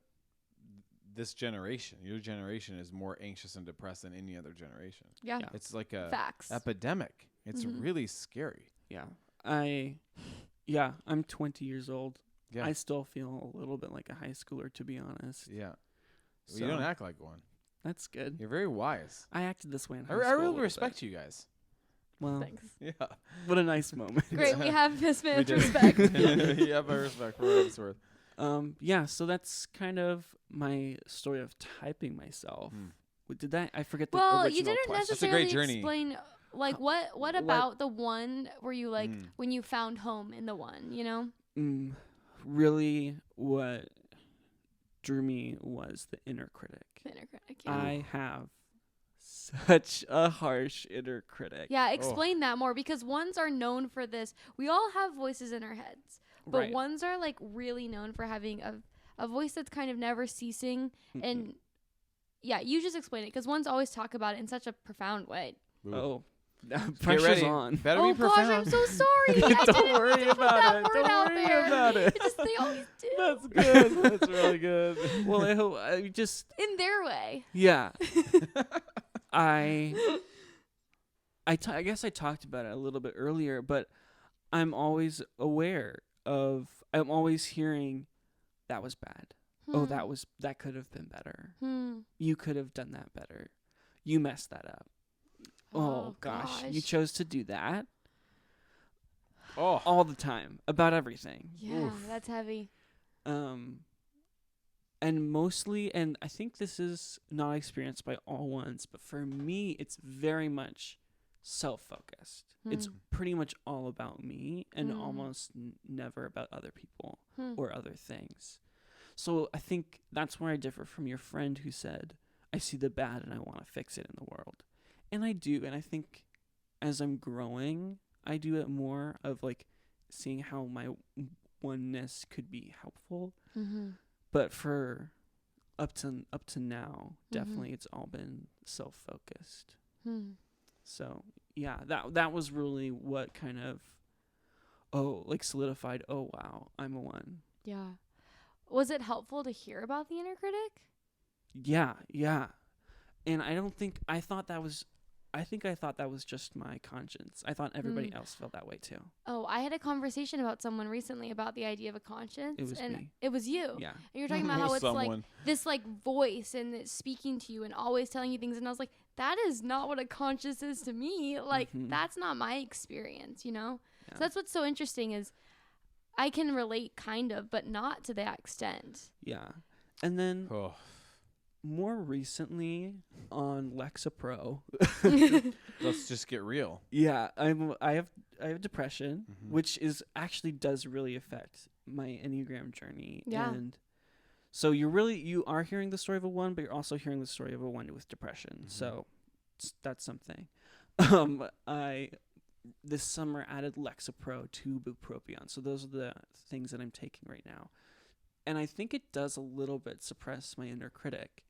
this generation, your generation, is more anxious and depressed than any other generation. Yeah. It's like a Facts. epidemic. It's really scary. Yeah. I'm 20 years old. Yeah. I still feel a little bit like a high schooler, to be honest. Yeah. So, You don't act like one. That's good. You're very wise. I acted this way in high I school. a really little respect bit. you guys. Well, Thanks. Yeah. what a nice moment. Great. We have this We man's do. respect. You have my respect for what it's worth. Yeah, so that's kind of my story of typing myself. Did that? I forget the Well, original you didn't question. That's a great necessarily journey. explain like what about the 1 were you like when you found home in the 1, you know? Really, what drew me was the inner critic. The inner critic. Yeah. I have such a harsh inner critic. Yeah, explain that more, because 1s are known for this. We all have voices in our heads, but Right. 1s are like really known for having a voice that's kind of never ceasing. Mhm. And yeah, you just explain it, because one's always talk about it in such a profound way. Ooh. Oh, Get pressure's ready. on. Better Oh be gosh, profound. I'm so sorry. I Don't didn't worry put about that it. word Don't out worry there. about it. It's just they always do. That's good. That's really good. Well, I hope I just In their way. yeah. I guess I talked about it a little bit earlier, but I'm always aware of. I'm always hearing that was bad. Oh, that could have been better. You could have done that better. You messed that up. Oh gosh, you chose to do that. Oh. All the time about everything. Yeah, Oof. that's heavy. And mostly, and I think this is not experienced by all ones, but for me, it's very much self-focused. It's pretty much all about me and almost never about other people or other things. So I think that's where I differ from your friend who said, I see the bad and I want to fix it in the world. And I do. And I think as I'm growing, I do it more of like seeing how my oneness could be helpful. But for up to now, definitely it's all been self-focused. So yeah, that was really what kind of solidified. Oh wow, I'm a one. Yeah. Was it helpful to hear about the inner critic? Yeah. And I thought that was just my conscience. I thought everybody else felt that way too. Oh, I had a conversation about someone recently about the idea of a conscience. It was me. It was you. Yeah. And you're talking about how it's like Someone. this like voice and it's speaking to you and always telling you things. And I was like, that is not what a conscience is to me. Like, that's not my experience, you know? Yeah. So that's what's so interesting is I can relate kind of, but not to that extent. Yeah. And then Oh. more recently on Lexapro, Let's just get real. yeah, I have depression, which actually does really affect my Enneagram journey. Yeah. And so you are hearing the story of a one, but you're also hearing the story of a one with depression. So that's something. I this summer added Lexapro to bupropion. So those are the things that I'm taking right now. And I think it does a little bit suppress my inner critic.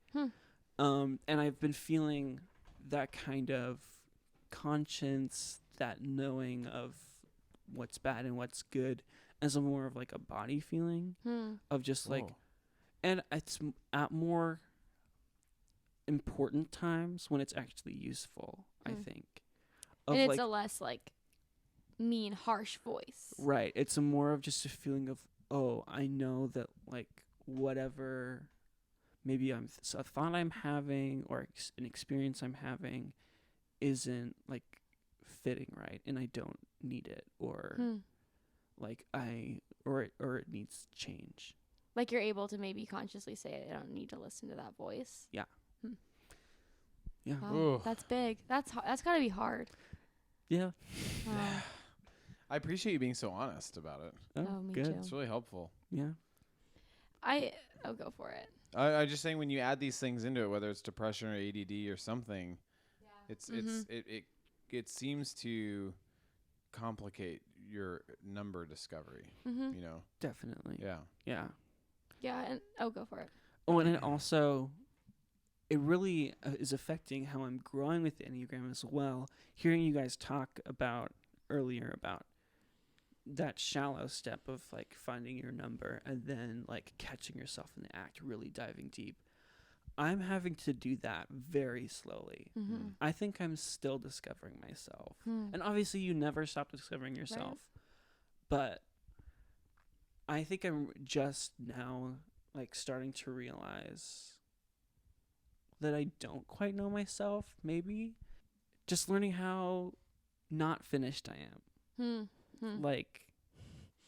And I've been feeling that kind of conscience, that knowing of what's bad and what's good as a more of like a body feeling of just like, and it's at more important times when it's actually useful, I think. And it's a less like mean, harsh voice. Right. It's a more of just a feeling of, oh, I know that like whatever maybe a thought I'm having or an experience I'm having isn't like fitting right, and I don't need it, or like or it needs change. Like you're able to maybe consciously say, I don't need to listen to that voice. Yeah. Yeah. Wow, that's big. That's gotta be hard. Yeah. Wow. I appreciate you being so honest about it. Oh, me good. too. It's really helpful. Yeah. I'll go for it. I just saying when you add these things into it, whether it's depression or ADD or something, it seems to complicate your number discovery. You know. Definitely. Yeah. Yeah. Yeah, and I'll go for it. Oh, and it also, it really is affecting how I'm growing with the Enneagram as well. Hearing you guys talk about earlier about that shallow step of like finding your number and then like catching yourself in the act, really diving deep. I'm having to do that very slowly. I think I'm still discovering myself. And obviously you never stop discovering yourself. Right. But I think I'm just now like starting to realize that I don't quite know myself, maybe. Just learning how not finished I am. Like,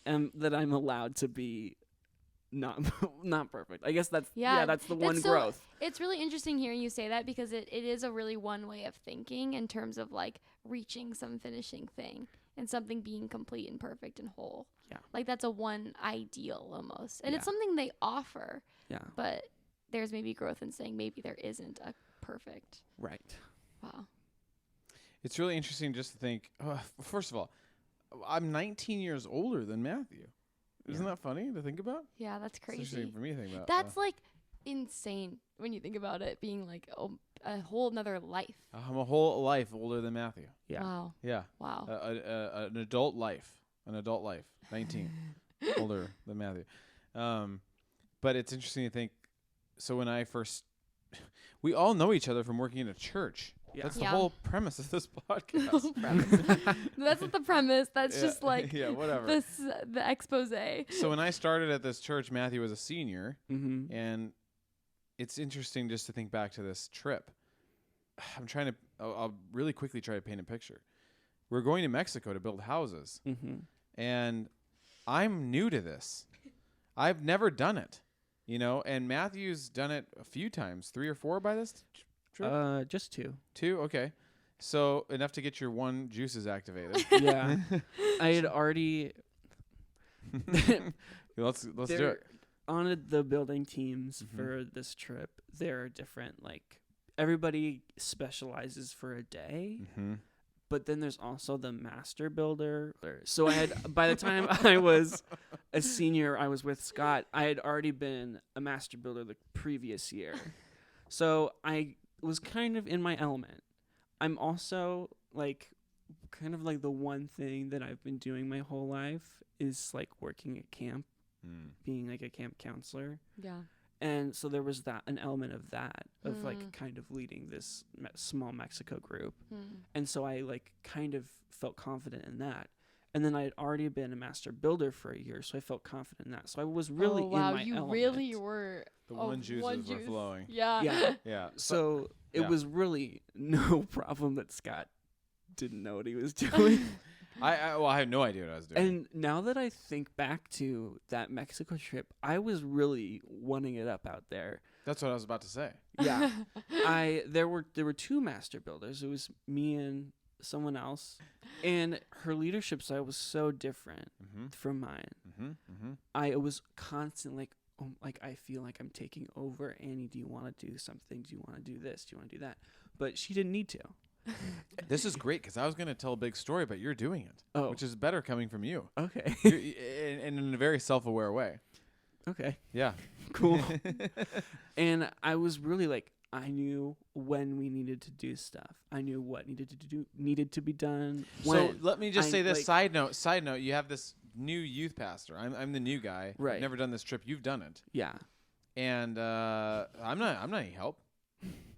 and that I'm allowed to be not perfect. I guess that's that's the one growth. It's really interesting hearing you say that, because it is a really one way of thinking in terms of like reaching some finishing thing and something being complete and perfect and whole. Yeah. Like that's a one ideal almost. And Yeah. it's something they offer. Yeah. But there's maybe growth in saying maybe there isn't a perfect. Right. Wow. It's really interesting just to think, first of all, I'm 19 years older than Matthew. Isn't that funny to think about? Yeah, that's It's crazy. interesting for me to think about. That's like insane when you think about it being like a whole nother life. I'm a whole life older than Matthew. Yeah. Wow. Yeah. Wow. An adult life. 19 older than Matthew. But it's interesting to think. So when I first, we all know each other from working in a church. Yeah. That's the Yeah. whole premise of this podcast. That's not the premise. That's Yeah. just like Yeah, whatever. the expose. So when I started at this church, Matthew was a senior, Mm-hmm. and it's interesting just to think back to this trip. I'll really quickly try to paint a picture. We're going to Mexico to build houses, Mm-hmm. and I'm new to this. I've never done it, and Matthew's done it a few times, 3 or 4 by this trip? Just 2. 2? Okay. So enough to get your 1 juices activated. Yeah. I had already Let's do There- it. on the building teams Mhm. for this trip. There are different, like, everybody specializes for a day, Mm-hmm. but then there's also the master builder. So I had, by the time I was a senior, I was with Scott, I had already been a master builder the previous year. So I was kind of in my element. I'm also like kind of like the one thing that I've been doing my whole life is like working at camp, being like a camp counselor. Yeah. And so there was an element of that, of Mm. like kind of leading this small Mexico group. Hmm. And so I like kind of felt confident in that. And then I had already been a master builder for a year, so I felt confident in that. So I was really wow, in my you element. really were. The Oh, one juices one were juice. flowing. Yeah. Yeah. Yeah. So it yeah. was really no problem that Scott didn't know what he was doing. I had no idea what I was doing. And now that I think back to that Mexico trip, I was really wanting it up out there. That's what I was about to say. Yeah. There were 2 master builders. It was me and someone else. And her leadership style was so different Mm-hmm. from mine. Mm-hmm. Mm-hmm. I was constantly like, I feel like I'm taking over. Annie, do you want to do something? Do you want to do this? Do you want to do that? But she didn't need to. This is great because I was going to tell a big story, but you're doing it, Oh, which is better coming from you, okay. and in a very self-aware way. Okay. Yeah. Cool. And I was really like, I knew when we needed to do stuff. I knew what needed to be done. So When. let me just I, say this. like- Side note. You have this new youth pastor. I'm the new guy. Right. I've never done this trip. You've done it, Yeah. and I'm not any help.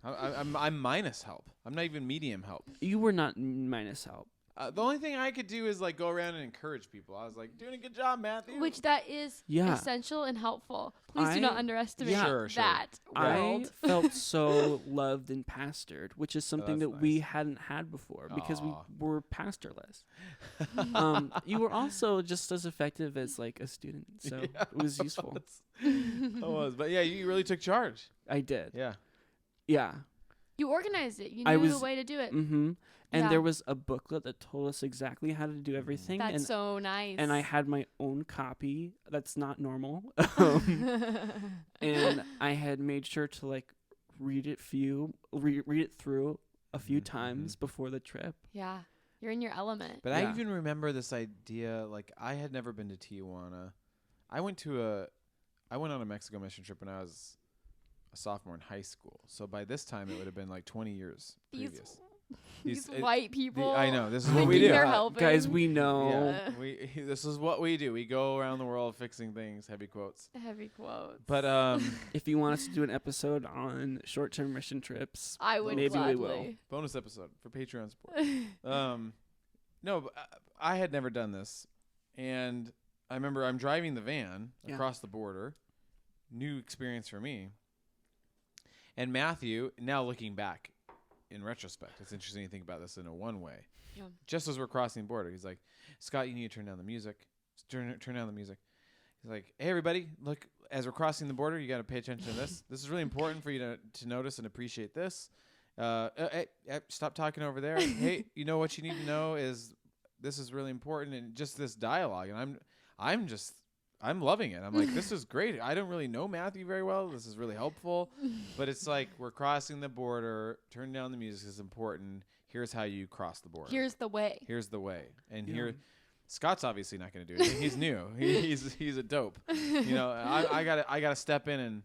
I'm minus help. I'm not even medium help. You were not minus help. The only thing I could do is like go around and encourage people. I was like, doing a good job, Matthew. Which that is Yeah. essential and helpful. Please do not I- underestimate Yeah. Sure. that world. I felt so loved and pastored, which is something that's that we nice. hadn't had before because we Aw. were pastorless. You were also just as effective as like a student, so Yeah, it was useful. I was, but yeah, you really took charge. I did. Yeah. Yeah. You organized it. You I knew the was- way to do it. Mm-hmm. And Yeah. there was a booklet that told us exactly how to do everything. That's and so nice. and I had my own copy. That's not normal. And I had made sure to like read it through a few Mhm, times before the trip. Yeah. You're in your element. But I Yeah. even remember this idea. Like I had never been to Tijuana. I went on a Mexico mission trip when I was a sophomore in high school. So by this time, it would have been like 20 years previous. These These- white people. I know. This is what thinking we do. they're Uh, helping. guys, we know. Yeah, this is what we do. We go around the world fixing things. Heavy quotes. Heavy quotes. But If you want us to do an episode on short-term mission trips, I would maybe we gladly. will. bonus episode for Patreon support. No, but I had never done this, and I remember I'm driving the van Yeah. across the border. New experience for me. And Matthew, now looking back in retrospect, it's interesting to think about this in a one way. Yeah. Just as we're crossing the border, he's like, "Scott, you need to turn down the music. Turn down the music." He's like, "Hey, everybody, look, as we're crossing the border, you got to pay attention to this. This is really important for you to notice and appreciate this. Hey, stop talking over there. Hey, you know what you need to know is this is really important," and just this dialogue. And I'm loving it. I'm like, this is great. I don't really know Matthew very well. This is really helpful. But it's like we're crossing the border. Turn down the music is important. Here's how you cross the border. Here's the way. Here's the way. And Yeah. here, Scott's obviously not going to do it. He's new. He's a dope. You know, I gotta step in and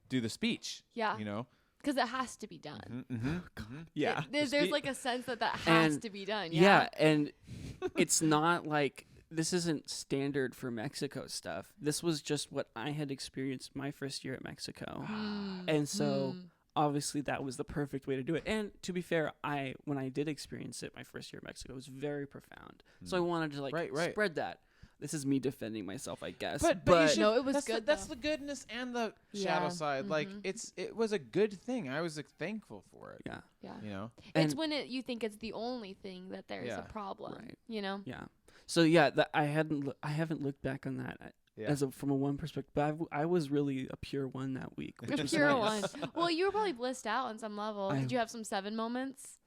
do the speech. Yeah. You know, because it has to be done. Yeah. There's like a sense that has And to be done. Yeah, and it's not like this isn't standard for Mexico stuff. This was just what I had experienced my first year at Mexico. And so obviously that was the perfect way to do it. And to be fair, when I did experience it my first year at Mexico, it was very profound. So I wanted to like spread that. This is me defending myself, I guess. But no, it was good. That's the goodness and the shadow side. Like it was a good thing. I was thankful for it. Yeah. Yeah. You know, it's when you think it's the only thing that there's a problem. Right. You know. Yeah. So yeah, I haven't looked back on that from a one perspective. But I was really a pure one that week. A pure one. Well, you were probably blissed out on some level. Did you have some 7 moments?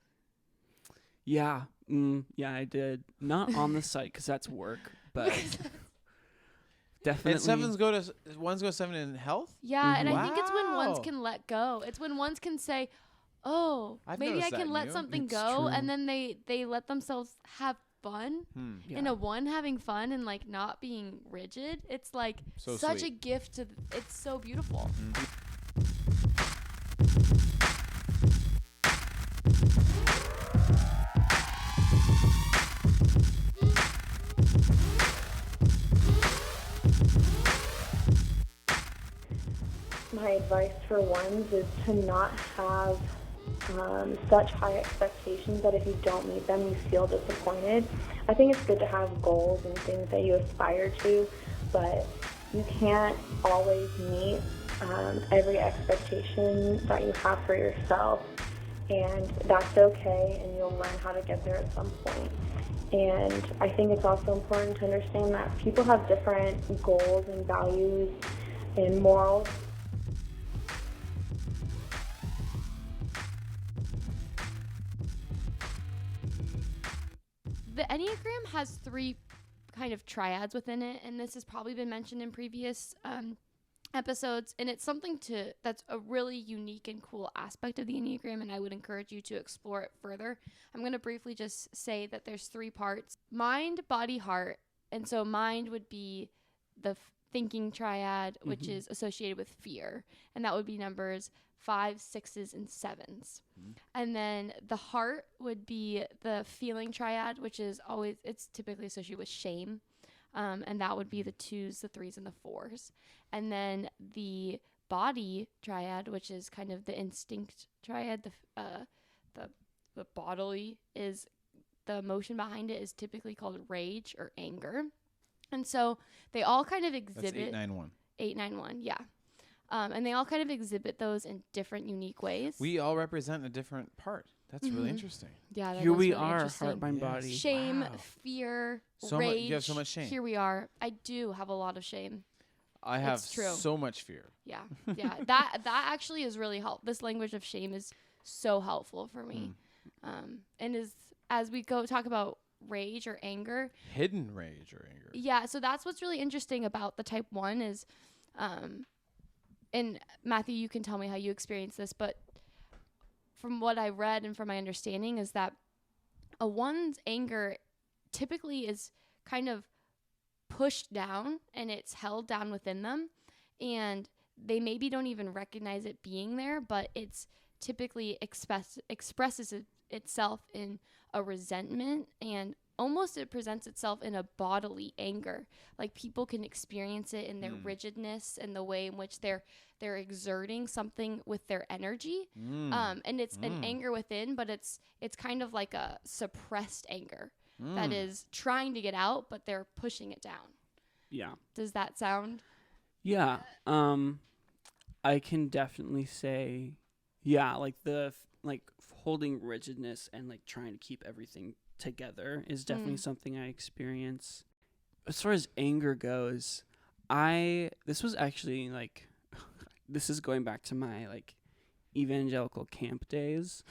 Yeah. Yeah, I did. Not on the site because that's work, but definitely. And ones go 7 in health. Yeah, and I think it's when ones can let go. It's when ones can say, "Oh, maybe I can let something go," and then they let themselves have fun. And a one having fun and like not being rigid. It's like such a gift to. It's so beautiful. My advice for ones is to not have such high expectations that if you don't meet them, you feel disappointed. I think it's good to have goals and things that you aspire to, but you can't always meet every expectation that you have for yourself, and that's okay, and you'll learn how to get there at some point. And I think it's also important to understand that people have different goals and values and morals. The Enneagram has 3 kind of triads within it, and this has probably been mentioned in previous episodes, and it's something that's a really unique and cool aspect of the Enneagram, and I would encourage you to explore it further. I'm going to briefly just say that there's 3 parts: mind, body, heart. And so mind would be the thinking triad, which is associated with fear, and that would be numbers 5, 6s, and 7s. And then the heart would be the feeling triad, which is it's typically associated with shame. And that would be the 2s, the 3s, and the 4s. And then the body triad, which is kind of the instinct triad, the bodily is the emotion behind it is typically called rage or anger. And so they all kind of exhibit. That's 891. 891, yeah. And they all kind of exhibit those in different unique ways. We all represent a different part. That's really interesting. Yeah, here we are, heart, mind, body. Shame, fear, rage. You have so much shame. Here we are. I do have a lot of shame. I have so much fear. Yeah, yeah. that actually is really helpful. This language of shame is so helpful for me. And as we go talk about rage or anger. Hidden rage or anger. Yeah, so that's what's really interesting about the type 1 is, and Matthew, you can tell me how you experience this, but from what I read and from my understanding is that a 1's anger typically is kind of pushed down and it's held down within them, and they maybe don't even recognize it being there, but it's typically expresses itself in a resentment, and almost it presents itself in a bodily anger. Like people can experience it in their rigidness and the way in which they're exerting something with their energy. And it's an anger within, but it's kind of like a suppressed anger that is trying to get out, but they're pushing it down. Yeah. Does that sound? Yeah. I can definitely say, yeah, like holding rigidness and like trying to keep everything together is definitely something I experience. As far as anger goes, this was actually like, this is going back to my like evangelical camp days,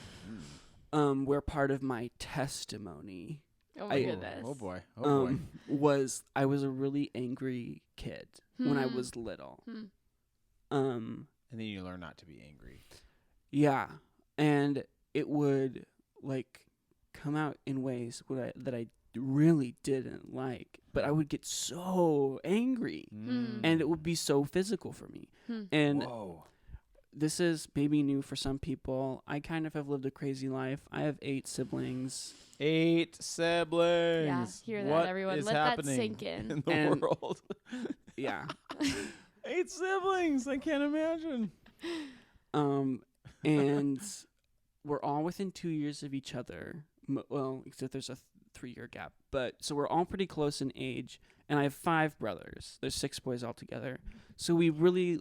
where part of my testimony, Oh my goodness. Oh boy. Oh boy. was I was a really angry kid when I was little. And then you learn not to be angry. Yeah. And it would like come out in ways that I really didn't like, but I would get so angry, and it would be so physical for me. And Whoa. this is maybe new for some people. I kind of have lived a crazy life. I have 8 siblings. 8 siblings. Yeah, hear that, What everyone. is Let that happening sink in. in the And- world? Yeah. 8 siblings. I can't imagine. And we're all within 2 years of each other. Well, except there's a 3-year gap. But so we're all pretty close in age. And I have 5 brothers. There's 6 boys altogether. So we really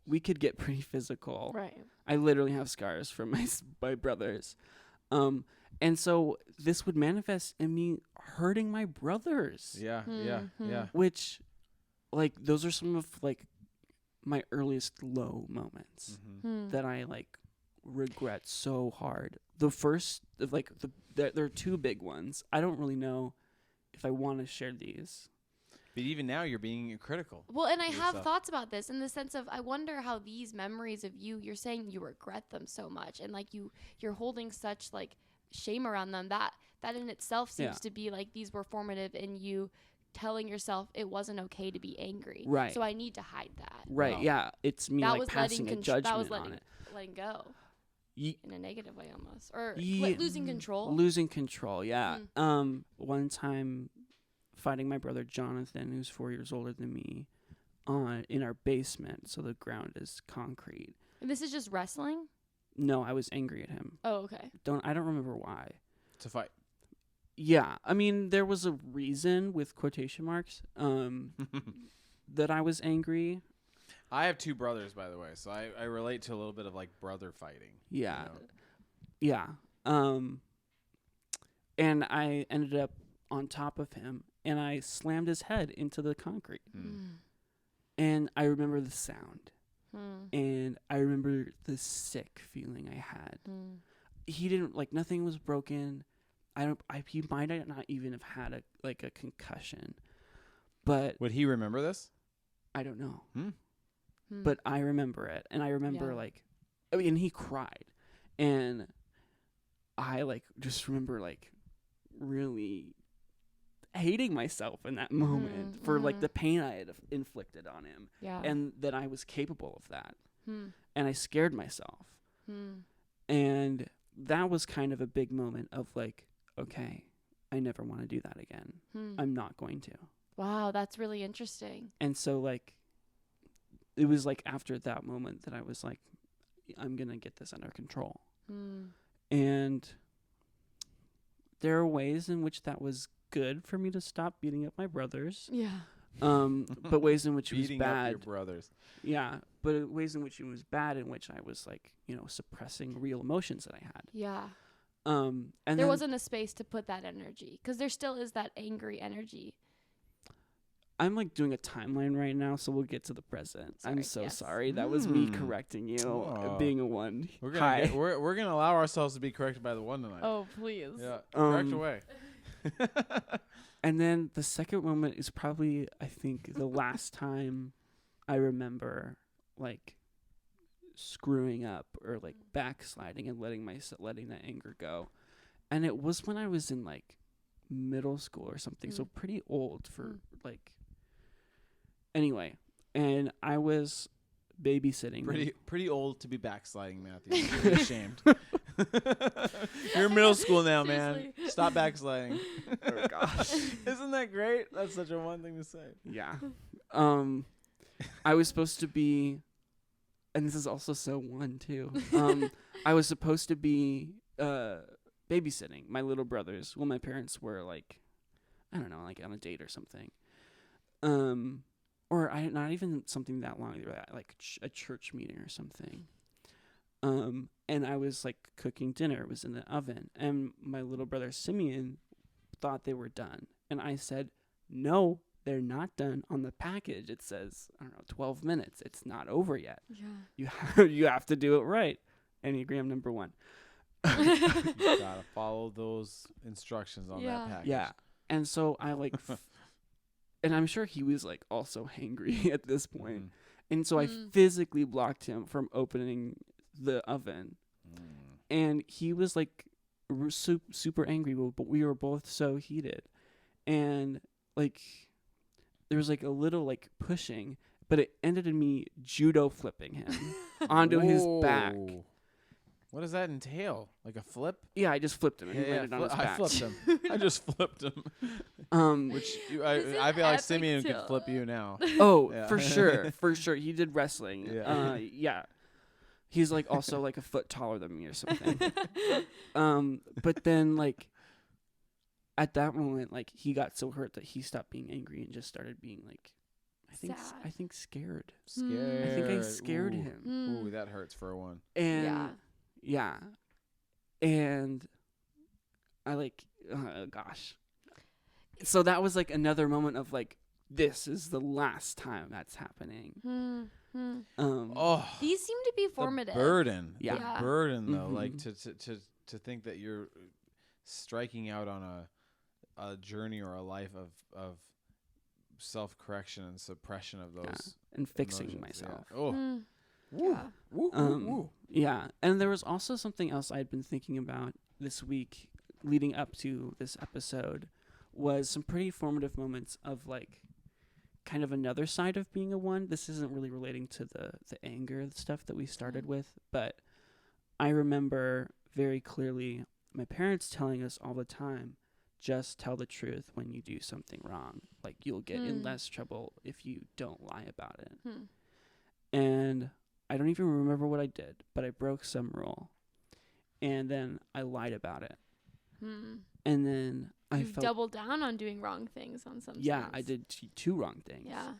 we could get pretty physical. Right. I literally have scars from my brothers. And so this would manifest in me hurting my brothers. Yeah, yeah. Which, those are some of, my earliest low moments that I, regret so hard. The first, there are 2 big ones. I don't really know if I want to share these. But even now, you're being critical. Well, and I have yourself. thoughts about this in the sense of I wonder how these memories of you're saying you regret them so much, and you're holding such shame around them that in itself seems to be these were formative in you telling yourself it wasn't okay to be angry. Right. So I need to hide that. Right, Wow. yeah. It's me, That was passing a that judgment was on it. letting go Ye- in a negative way almost, or Ye- losing control. Losing control, yeah. One time, fighting my brother Jonathan, who's 4 years older than me, in our basement, so the ground is concrete. And this is just wrestling. No, I was angry at him. Oh, okay. I don't remember why. To fight. Yeah, I mean, there was a reason with quotation marks that I was angry. I have 2 brothers, by the way, so I relate to a little bit of brother fighting. Yeah. You know? Yeah. And I ended up on top of him, and I slammed his head into the concrete. And I remember the sound. And I remember the sick feeling I had. He didn't, nothing was broken. He might not even have had a concussion. But Would he remember this? I don't know. Hmm. But I remember it. And I remember, Yeah. he cried. And I, just remember, really hating myself in that moment for, the pain I had inflicted on him. Yeah. And that I was capable of that. Hmm. And I scared myself. And that was kind of a big moment of, okay, I never want to do that again. I'm not going to. Wow, that's really interesting. And so, it was, after that moment that I was I'm going to get this under control. And there are ways in which that was good for me to stop beating up my brothers. Yeah. But ways in which it was Beating up bad. your brothers. Yeah, but ways in which it was bad, in which I was suppressing real emotions that I had. Yeah. And There then wasn't a space to put that energy because there still is that angry energy. I'm doing a timeline right now, so we'll get to the present. I'm so yes. sorry. That was me correcting you, Oh. being a 1. We're Hi. gonna we're gonna allow ourselves to be corrected by the 1 tonight. Oh, please. Yeah, correct Um, away. And then the second moment is probably, I think, the last time I remember screwing up or backsliding and letting that anger go. And it was when I was in middle school or something, so pretty old for anyway. And I was babysitting. Pretty old to be backsliding, Matthew. I'm really ashamed. You're in middle school now, man. Seriously. Stop backsliding. Oh gosh. Isn't that great? That's such a 1 thing to say. Yeah. I was supposed to be, and this is also so 1 too. I was supposed to be babysitting my little brothers. Well, my parents were I don't know, on a date or something. Or not even something that long. They were at a church meeting or something. And I was cooking dinner. It was in the oven, and my little brother Simeon thought they were done, and I said, "No, they're not done. On the package, it says 12 minutes. It's not over yet. Yeah. You have to do it right." Enneagram number 1. You gotta follow those instructions on Yeah. that package. Yeah, and so I and I'm sure he was also hangry at this point. And so I physically blocked him from opening the oven. And he was super angry, but we were both so heated, and like there was like a little like pushing, but it ended in me judo flipping him onto his back. Whoa. What does that entail? Like a flip? Yeah, I just flipped him and he landed on his I back. flipped him. I just flipped him. Which I feel like Simeon could flip you now. Oh, Yeah. for sure. He did wrestling. Yeah. Yeah. He's like also like a foot taller than me or something. But then like at that moment, like he got so hurt that he stopped being angry and just started being like, I think scared. Scared. I think I scared Ooh. him. Ooh, that hurts for one. And yeah. And I like, gosh. So that was like another moment of like, this is the last time that's happening. These seem to be formative. The burden. Yeah. The burden though, Mhm. like to think that you're striking out on a journey or a life of self-correction and suppression of those and fixing emotions. myself. Yeah. Oh. Mm. Woo. Yeah. Woo, woo, woo. Yeah. And there was also something else I'd been thinking about this week leading up to this episode was some pretty formative moments of like kind of another side of being a one. This isn't really relating to the anger stuff that we started with, but I remember very clearly my parents telling us all the time, just tell the truth when you do something wrong. Like you'll get in less trouble if you don't lie about it. And I don't even remember what I did, but I broke some rule. And then I lied about it. And then I felt doubled down on doing wrong things on some yeah, sense. I did two wrong things. Yeah.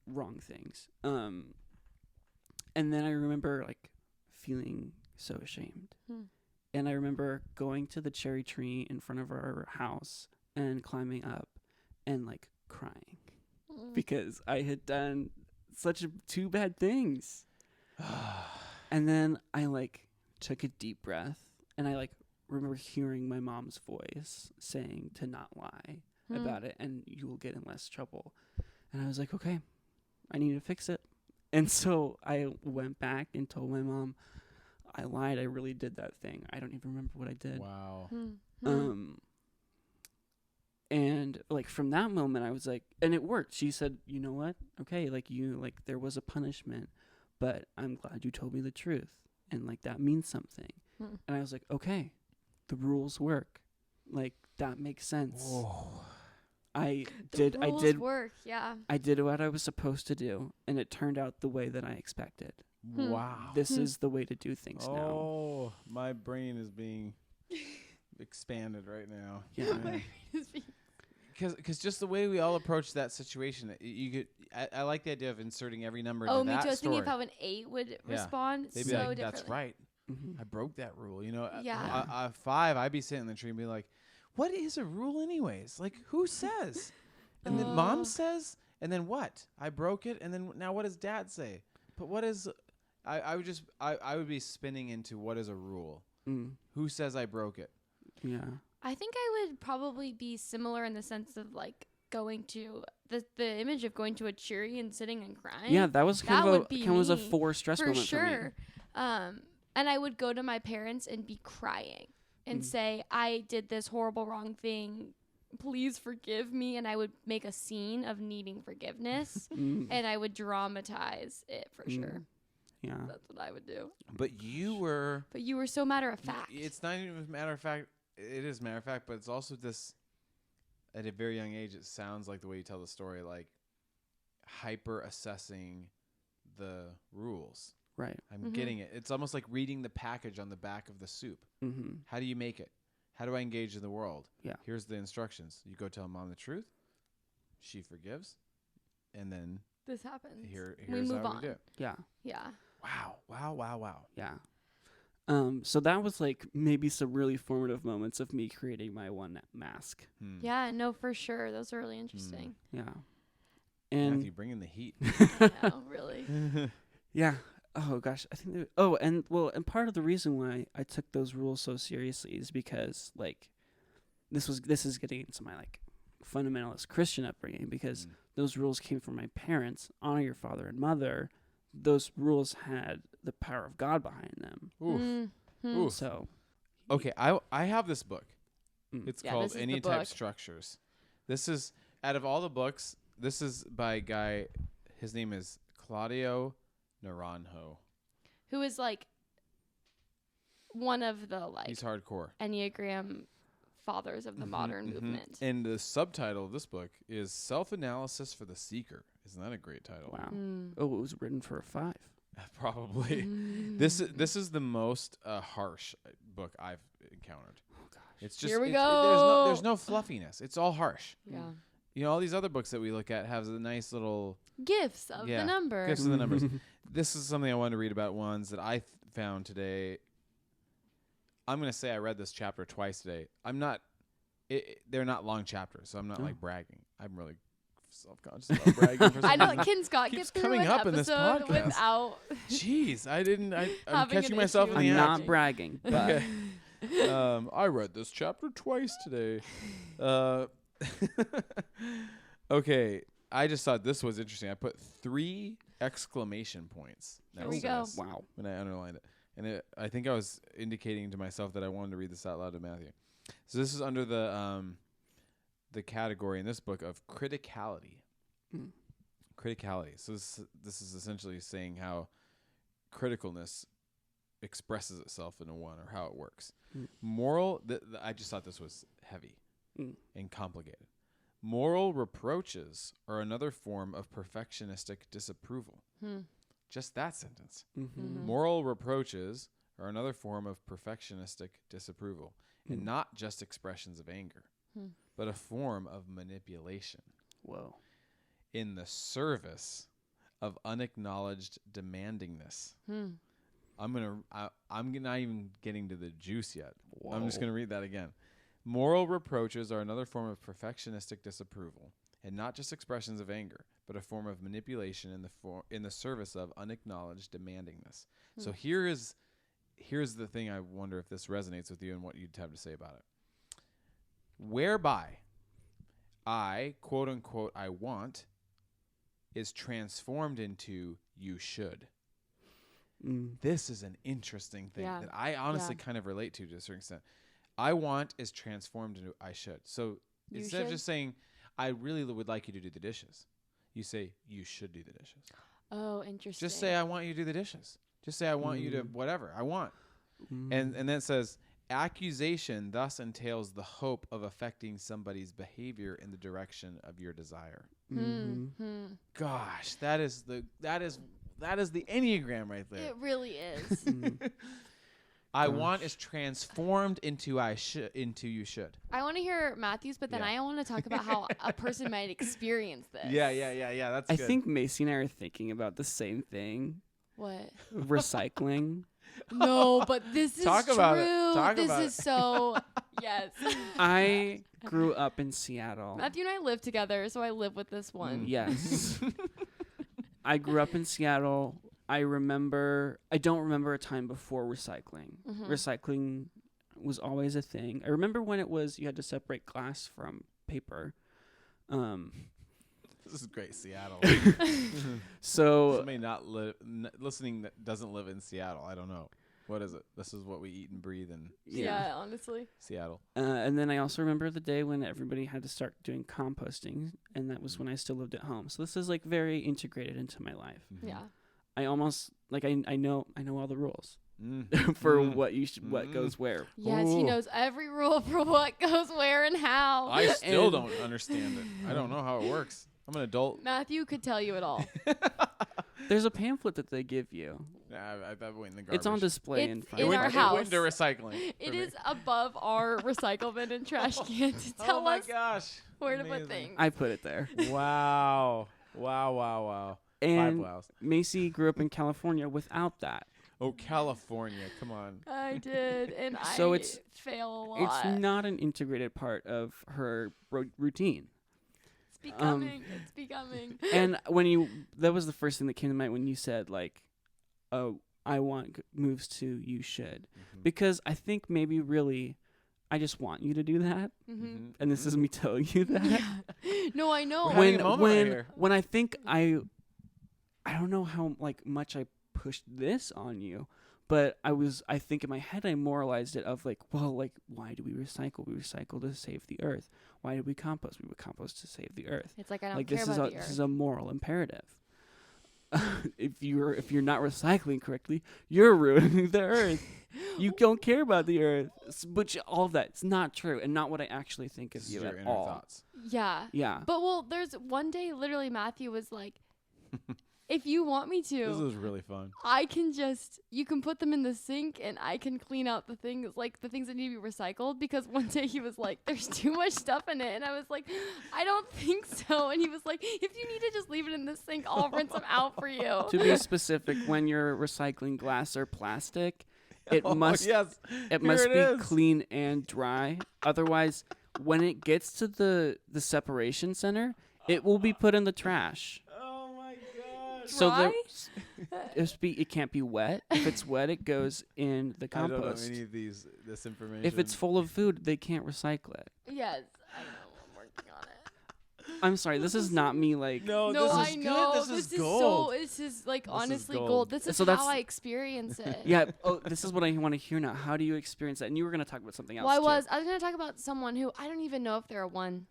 Wrong things. And then I remember like feeling so ashamed. And I remember going to the cherry tree in front of our house and climbing up and like crying because I had done two bad things. And then I like took a deep breath and I like remember hearing my mom's voice saying to not lie about it and you will get in less trouble. And I was like, okay, I need to fix it. And so I went back and told my mom, I lied. I really did that thing. I don't even remember what I did. Wow. And like from that moment I was like, and it worked. She said, you know what? Okay. Like there was a punishment, but I'm glad you told me the truth. And like, that means something. And I was like, okay, the rules work. Like that makes sense. Whoa. I The did rules work, yeah. I did what I was supposed to do and it turned out the way that I expected. Wow. This is the way to do things now. Oh, my brain is being expanded right now. Yeah. Because just the way we all approach that situation, you could. I like the idea of inserting every number into that me too. I was story. thinking of how an 8 would respond They'd be so like, differently. "That's right. Mm-hmm. I broke that rule." You know, Yeah. a 5, I'd be sitting in the tree and be like, "What is a rule, anyways? Like, who says?" And then mom says, and then what? I broke it, and then now what does dad say? But what is? I would be spinning into what is a rule? Who says I broke it? Yeah. I think I would probably be similar in the sense of like going to the image of going to a cheery and sitting and crying. Yeah, that was kind of a me, 4 stress for moment sure. for me. And I would go to my parents and be crying and say, I did this horrible wrong thing. Please forgive me. And I would make a scene of needing forgiveness and I would dramatize it for sure. Yeah. That's what I would do. But you were so matter of fact. It's not even a matter of fact. It is matter of fact, but it's also this. At a very young age, it sounds like the way you tell the story, like hyper assessing the rules. Right. I'm getting it. It's almost like reading the package on the back of the soup. Mm-hmm. How do you make it? How do I engage in the world? Yeah. Here's the instructions. You go tell mom the truth. She forgives, and then This happens. here's we move how on. we do it. Yeah. Yeah. Wow. Yeah. So that was like maybe some really formative moments of me creating my one mask. Yeah, no, for sure. Those are really interesting. Yeah. Matthew, And bring in the heat. Yeah, really. yeah. Oh gosh, I think and part of the reason why I took those rules so seriously is because like this is getting into my like fundamentalist Christian upbringing because those rules came from my parents. Honor your father and mother. Those rules had the power of God behind them. Oof. Ooh. So, Okay, I have this book. It's Yeah, called this is the Any book. Type Structures. This is, out of all the books, this is by a guy, his name is Claudio Naranjo. Who is like one of the like He's hardcore. Enneagram fathers of the modern movement. And the subtitle of this book is Self-Analysis for the Seeker. Isn't that a great title? wow. Mm. Oh, it was written for a 5. Probably. This is the most harsh book I've encountered. Oh gosh. It's just Here we there's go. no fluffiness. It's all harsh. Yeah. You know, all these other books that we look at have a nice little Gifts of the number. gifts of the numbers. This is something I wanted to read about ones that I found today. I'm going to say I read this chapter twice today. I'm not they're not long chapters, so I'm not like bragging. I'm really self-conscious about bragging. For some I know reason. can Scott Keeps get through coming an up in this episode podcast. without Jeez, I'm Having catching an myself issue in the with I'm act. not bragging, but I read this chapter twice today. Okay, I just thought this was interesting. I put 3 exclamation points. There we next to go. this wow. when I underlined it. And I think I was indicating to myself that I wanted to read this out loud to Matthew. So this is under the category in this book of criticality. Mm. Criticality. So this is essentially saying how criticalness expresses itself in a 1 or how it works. Mm. Moral, I just thought this was heavy and complicated. Moral reproaches are another form of perfectionistic disapproval. Just that sentence. Moral reproaches are another form of perfectionistic disapproval, and not just expressions of anger, but a form of manipulation Whoa. in the service of unacknowledged demandingness. I'm not even getting to the juice yet. I'm just going to read that again. Moral reproaches are another form of perfectionistic disapproval, and not just expressions of anger, but a form of manipulation in the service of unacknowledged demandingness. So here's the thing. I wonder if this resonates with you and what you'd have to say about it. Whereby I, quote unquote, I want, is transformed into you should. This is an interesting thing that I honestly kind of relate to a certain extent. I want is transformed into I should. So You instead of should? just saying, I really would like you to do the dishes, you say, you should do the dishes. Oh, interesting. Just say, I want you to do the dishes. Just say, I want you to whatever. I want. And then it says, accusation thus entails the hope of affecting somebody's behavior in the direction of your desire. Gosh, that is the Enneagram right there. It really is. I want is transformed into you should. I want to hear Matthew's, but then Yeah. I want to talk about how a person might experience this. Yeah. That's I good. think Macy and I are thinking about the same thing. What? Recycling. No, but this is Talk true. about it. Talk this about is it. so yes. I grew up in Seattle. Matthew and I live together, so I live with this one. Yes. I grew up in Seattle. I don't remember a time before recycling. Recycling was always a thing. I remember when it was, you had to separate glass from paper. This is great, Seattle. So Somebody listening that doesn't live in Seattle. I don't know. What is it? This is what we eat and breathe in Yeah, honestly. Seattle. and then I also remember the day when everybody had to start doing composting, and that was when I still lived at home. So this is like very integrated into my life. Yeah. I almost like I know all the rules for what what goes where. Yes, he knows every rule for what goes where and how. I still don't understand it. I don't know how it works. I'm an adult. Matthew could tell you it all. There's a pamphlet that they give you. Nah, I went in the garbage. It's on display It's in front. in of our you. It house. went to recycling. It is above our recycle bin and trash can to tell Oh my us gosh. where to put Amazing. things. I put it there. Wow. Wow. And 5 wows. Macy grew up in California without that. Oh, California. Come on. I did, and So I it's- fail a lot. It's not an integrated part of her routine. It's becoming. It's becoming. And that was the first thing that came to mind when you said like, "Oh, I want moves to you should," because I think maybe really, I just want you to do that, and this is me telling you that. No, I know. We're having a moment right here. When I think I don't know how much I pushed this on you, But I think in my head, I moralized it of like, well, like, why do we recycle? We recycle to save the earth. Why do we compost? We would compost to save the earth. It's like, I don't Like care about the earth. this is a moral imperative. If you're not recycling correctly, you're ruining the earth. You don't care about the earth. Which all of that, it's not true and not what I actually think of This is you your at inner all. thoughts. Yeah. Yeah. But well, there's one day literally Matthew was like, if you want me This to, was really fun. you can put them in the sink and I can clean out the things that need to be recycled, because one day he was like, there's too much stuff in it. And I was like, I don't think so. And he was like, if you need to just leave it in the sink, I'll rinse them out for you. To be specific, when you're recycling glass or plastic, it must yes. it Here must it be is. clean and dry. Otherwise, when it gets to the separation center, it will be put in the trash. Oh my god. So Dry? it can't be wet. If it's wet, it goes in the I don't know compost. any of this information. If it's full of food, they can't recycle it. Yes, I know. I'm working on it. I'm sorry, this is not me like no, No, this I is good. know. This is gold. This is like This is honestly gold. gold. This is So that's- how I experience it. yeah, this is what I want to hear now. How do you experience that? And you were going to talk about something else. Well, I too. was going to talk about someone who I don't even know if they're a one,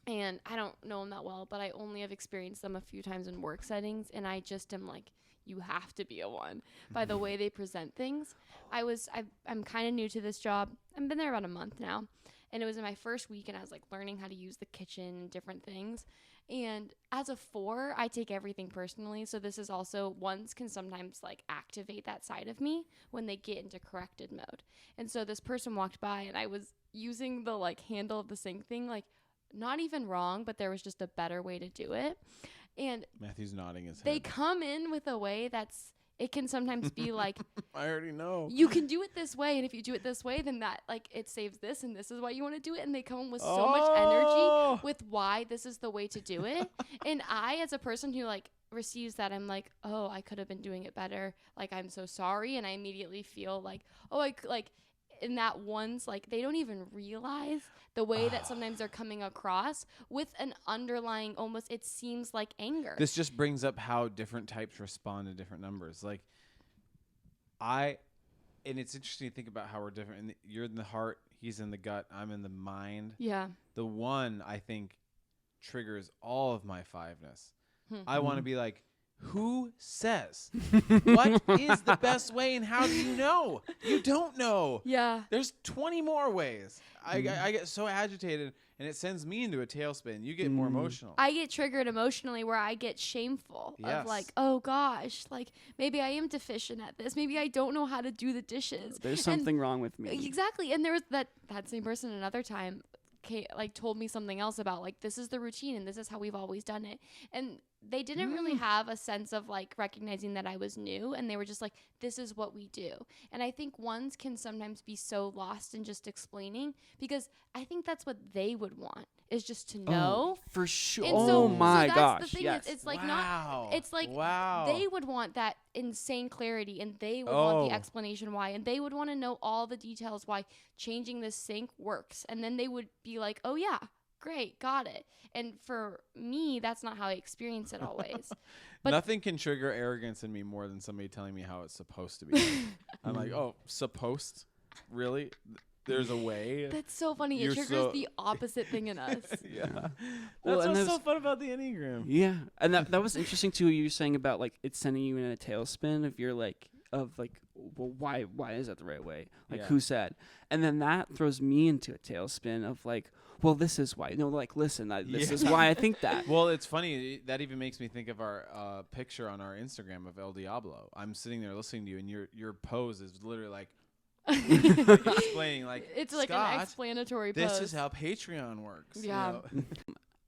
and I don't know them that well, but I only have experienced them a few times in work settings, and I just am like, you have to be a one by the way they present things. I'm kind of new to this job. I've been there about a month now, and it was in my first week, and I was like learning how to use the kitchen and different things. And as a 4, I take everything personally. So this is also, ones can sometimes like activate that side of me when they get into corrected mode. And so this person walked by and I was using the like handle of the sink thing, like not even wrong, but there was just a better way to do it. And Matthew's nodding his they head. come in with a way it can sometimes be like, I already know. you can do it this way, and if you do it this way, then that like it saves this, and this is why you want to do it. And they come in with so much energy with why this is the way to do it. And I, as a person who like receives that, I'm like, oh, I could have been doing it better. Like, I'm so sorry. And I immediately feel like, oh, like in that ones, like they don't even realize the way that sometimes they're coming across with an underlying, almost, it seems like anger. This just brings up how different types respond to different numbers. Like, and it's interesting to think about how we're different. And you're in the heart, he's in the gut, I'm in the mind. Yeah. The one, I think, triggers all of my 5-ness. I want to be like, who says what is the best way, and how do you know? You don't know. Yeah. There's 20 more ways. I get so agitated, and it sends me into a tailspin. You get more emotional. I get triggered emotionally where I get shameful Yes. of like, oh gosh, like maybe I am deficient at this. Maybe I don't know how to do the dishes. There's And- something wrong with me. Exactly. And there was that same person another time told me something else about like, this is the routine and this is how we've always done it. And they didn't really have a sense of like recognizing that I was new, and they were just like, this is what we do. And I think ones can sometimes be so lost in just explaining, because I think that's what they would want, is just to know. For sure. And Oh my that's gosh. the thing yes. is, it's like Wow. not, it's like Wow. they would want that insane clarity, and they would want Oh. the explanation why, and they would want to know all the details why changing this sink works. And then they would be like, oh yeah, great, got it. And for me, that's not how I experience it always. But Nothing can trigger arrogance in me more than somebody telling me how it's supposed to be. I'm like, oh, supposed? Really? There's a way? that's so funny. You're It triggers so- the opposite thing in us. Yeah. That's Well, and what's so there's- fun about the Enneagram. Yeah, and that was interesting too. You were saying about like it's sending you in a tailspin if you're like well, why is that the right way? Like, Yeah. who said? And then that throws me into a tailspin of like, well, this is why. No, like, listen, this is Yeah. why I think that. Well, it's funny. That even makes me think of our picture on our Instagram of El Diablo. I'm sitting there listening to you, and your pose is literally like explaining, like, It's like Scott, an explanatory this post. is how Patreon works. you Yeah. know?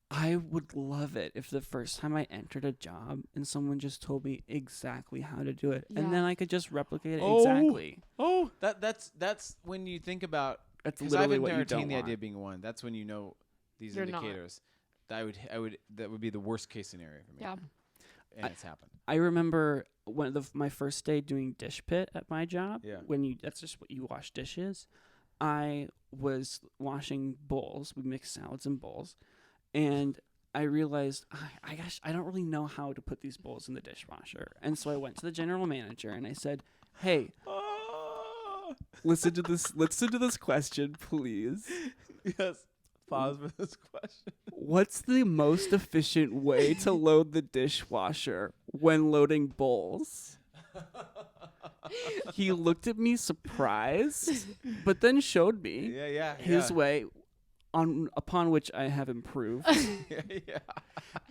I would love it if the first time I entered a job and someone just told me exactly how to do it, Yeah. and then I could just replicate it Oh. exactly. Oh, that's when you think about. That's Because I've literally what you entertained don't the want. idea of being one. That's when you know these You're not. indicators. That would be the worst case scenario for me. Yeah. And it's happened. I remember my first day doing dish pit at my job. Yeah. That's just what you wash dishes. I was washing bowls. We mix salads in bowls, and I realized I don't really know how to put these bowls in the dishwasher. And so I went to the general manager and I said, Hey, listen to this question, please. Yes. Pause for this question. What's the most efficient way to load the dishwasher when loading bowls? He looked at me surprised, but then showed me his way upon which I have improved.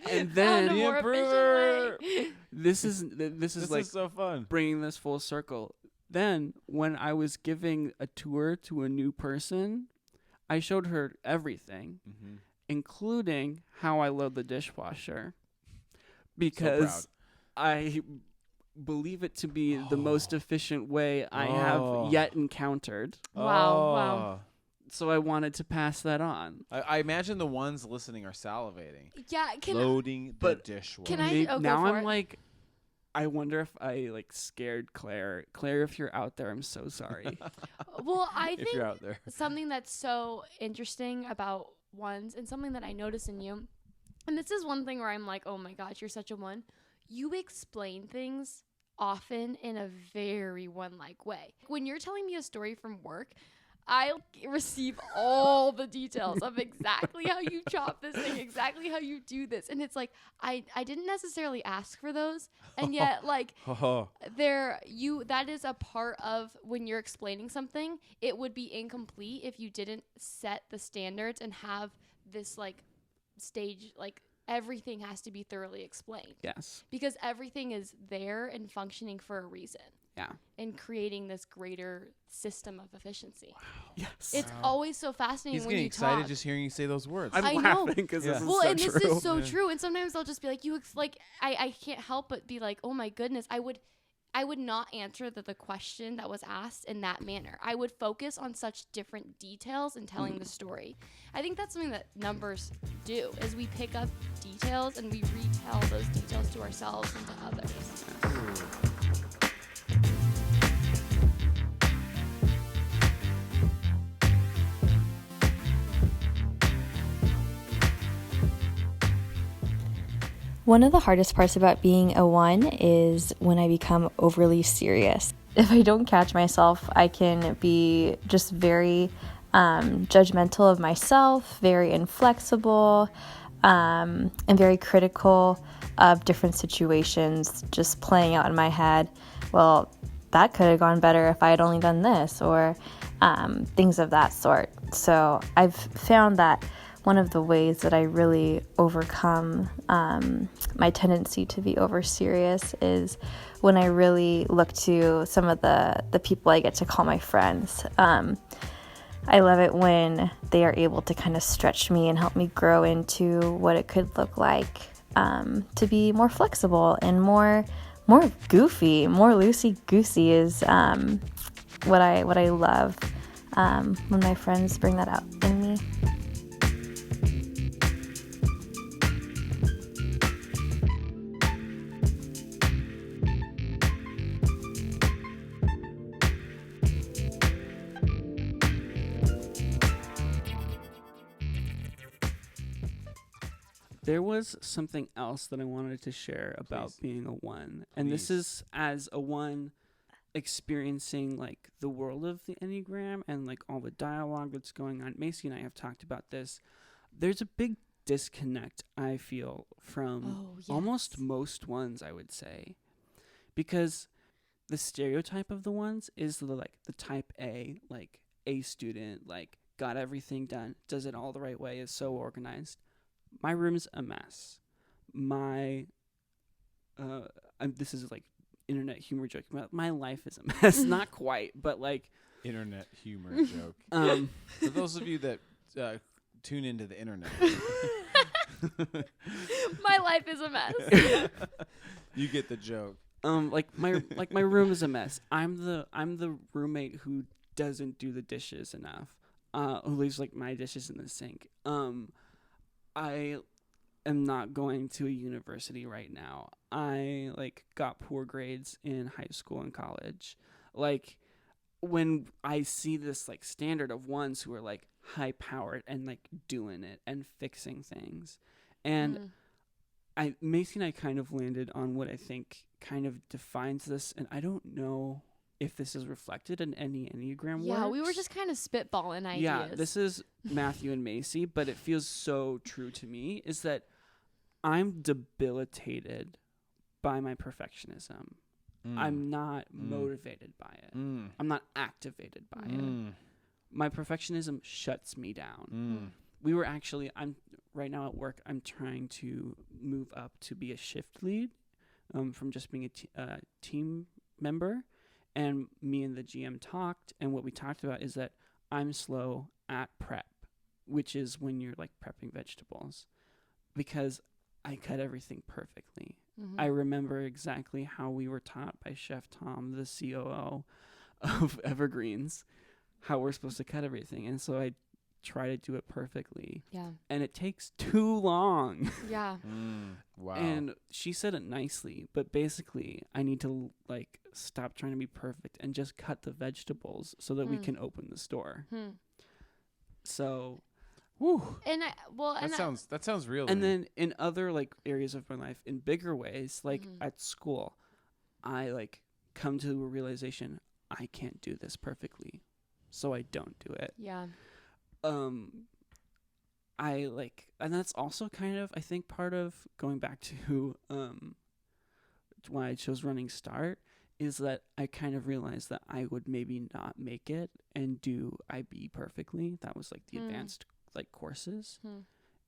And then Found a more efficient way. this is like so fun. bringing this full circle. Then when I was giving a tour to a new person, I showed her everything, including how I load the dishwasher, because I believe it to be the most efficient way I have yet encountered. Wow. So I wanted to pass that on. I imagine the ones listening are salivating. Yeah, Loading the dishwasher. Can I? Maybe, Oh, now go for I'm it. like, I wonder if I like scared Claire. Claire, if you're out there, I'm so sorry. Well, I if think you're out there. something that's so interesting about ones, and something that I notice in you, and this is one thing where I'm like, oh my gosh, you're such a one. You explain things often in a very one-like way. When you're telling me a story from work, I receive all the details of exactly how you chop this thing, exactly how you do this. And it's like, I didn't necessarily ask for those. And yet, like, that is a part of when you're explaining something. It would be incomplete if you didn't set the standards and have this, like, stage, like, everything has to be thoroughly explained. Yes. Because everything is there and functioning for a reason. Yeah. And creating this greater system of efficiency. Wow. Yes. It's always so fascinating He's when getting you excited talk. just hearing you say those words. I'm I know. laughing because this is Well, so and true. this is so true. And sometimes I'll just be like, I can't help but be like, oh my goodness, I would not answer the question that was asked in that manner. I would focus on such different details in telling the story. I think that's something that numbers do, is we pick up details and we retell those details to ourselves and to others. One of the hardest parts about being a one is when I become overly serious. If I don't catch myself, I can be just very judgmental of myself, very inflexible, and very critical of different situations, just playing out in my head, well, that could have gone better if I had only done this, or things of that sort. So I've found that one of the ways that I really overcome my tendency to be over serious is when I really look to some of the people I get to call my friends. I love it when they are able to kind of stretch me and help me grow into what it could look like to be more flexible and more goofy, more loosey-goosey is what I love when my friends bring that out in me. There was something else that I wanted to share about being a one. And this is as a one experiencing like the world of the Enneagram and like all the dialogue that's going on. Macy and I have talked about this. There's a big disconnect, I feel, from almost most ones, I would say. Because the stereotype of the ones is the type A, like A student, like got everything done, does it all the right way, is so organized. My room's a mess. This is like internet humor joke. My life is a mess. Not quite, but like internet humor joke. For those of you that tune into the internet, my life is a mess. You get the joke. My room is a mess. I'm the roommate who doesn't do the dishes enough. Who leaves like my dishes in the sink. I am not going to a university right now. I like got poor grades in high school and college. Like when I see this like standard of ones who are like high powered and like doing it and fixing things. And Macy and I kind of landed on what I think kind of defines this, and I don't know if this is reflected in any Enneagram Yeah, works. we were just kind of spitballing ideas. Yeah, this is Matthew and Macy, but it feels so true to me, is that I'm debilitated by my perfectionism. I'm not motivated by it. I'm not activated by it. My perfectionism shuts me down. I'm right now at work, I'm trying to move up to be a shift lead from just being a team member. And me and the GM talked, and what we talked about is that I'm slow at prep, which is when you're like prepping vegetables, because I cut everything perfectly. I remember exactly how we were taught by Chef Tom, the COO of Evergreens, how we're supposed to cut everything. And so I try to do it perfectly. Yeah. And it takes too long. Yeah. Wow. And she said it nicely, but basically I need to like stop trying to be perfect and just cut the vegetables so that we can open the store. So, Woo. And That sounds real. and then in other like areas of my life, in bigger ways, like at school, I like come to a realization I can't do this perfectly, so I don't do it. yeah. I like, and that's also kind of, I think, part of going back to why I chose Running Start, is that I kind of realized that I would maybe not make it and do IB perfectly. That was like the advanced like courses,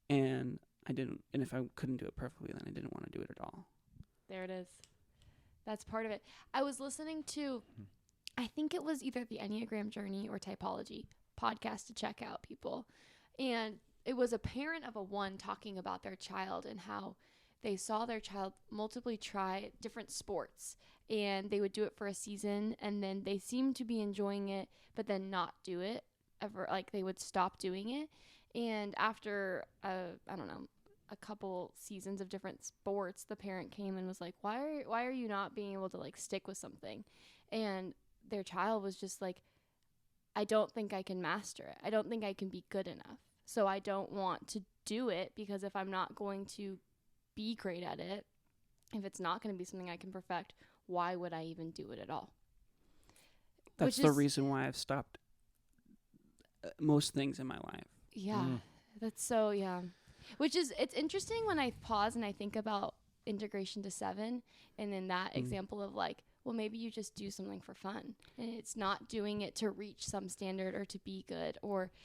and I didn't. And if I couldn't do it perfectly, then I didn't want to do it at all. There it is. That's part of it. I was listening to, I think it was either the Enneagram Journey or Typology podcast to check out, people. And it was a parent of a 1 talking about their child and how they saw their child multiply try different sports, and they would do it for a season and then they seemed to be enjoying it, but then not do it ever. Like they would stop doing it. And after, I don't know, a couple seasons of different sports, the parent came and was like, why are you not being able to like stick with something? And their child was just like, I don't think I can master it. I don't think I can be good enough. So I don't want to do it, because if I'm not going to be great at it, if it's not going to be something I can perfect, why would I even do it at all? That's the reason why I've stopped most things in my life. Yeah, that's so, yeah. Which is, it's interesting when I pause and I think about integration to 7, and then that example of like, well, maybe you just do something for fun, and it's not doing it to reach some standard or to be good,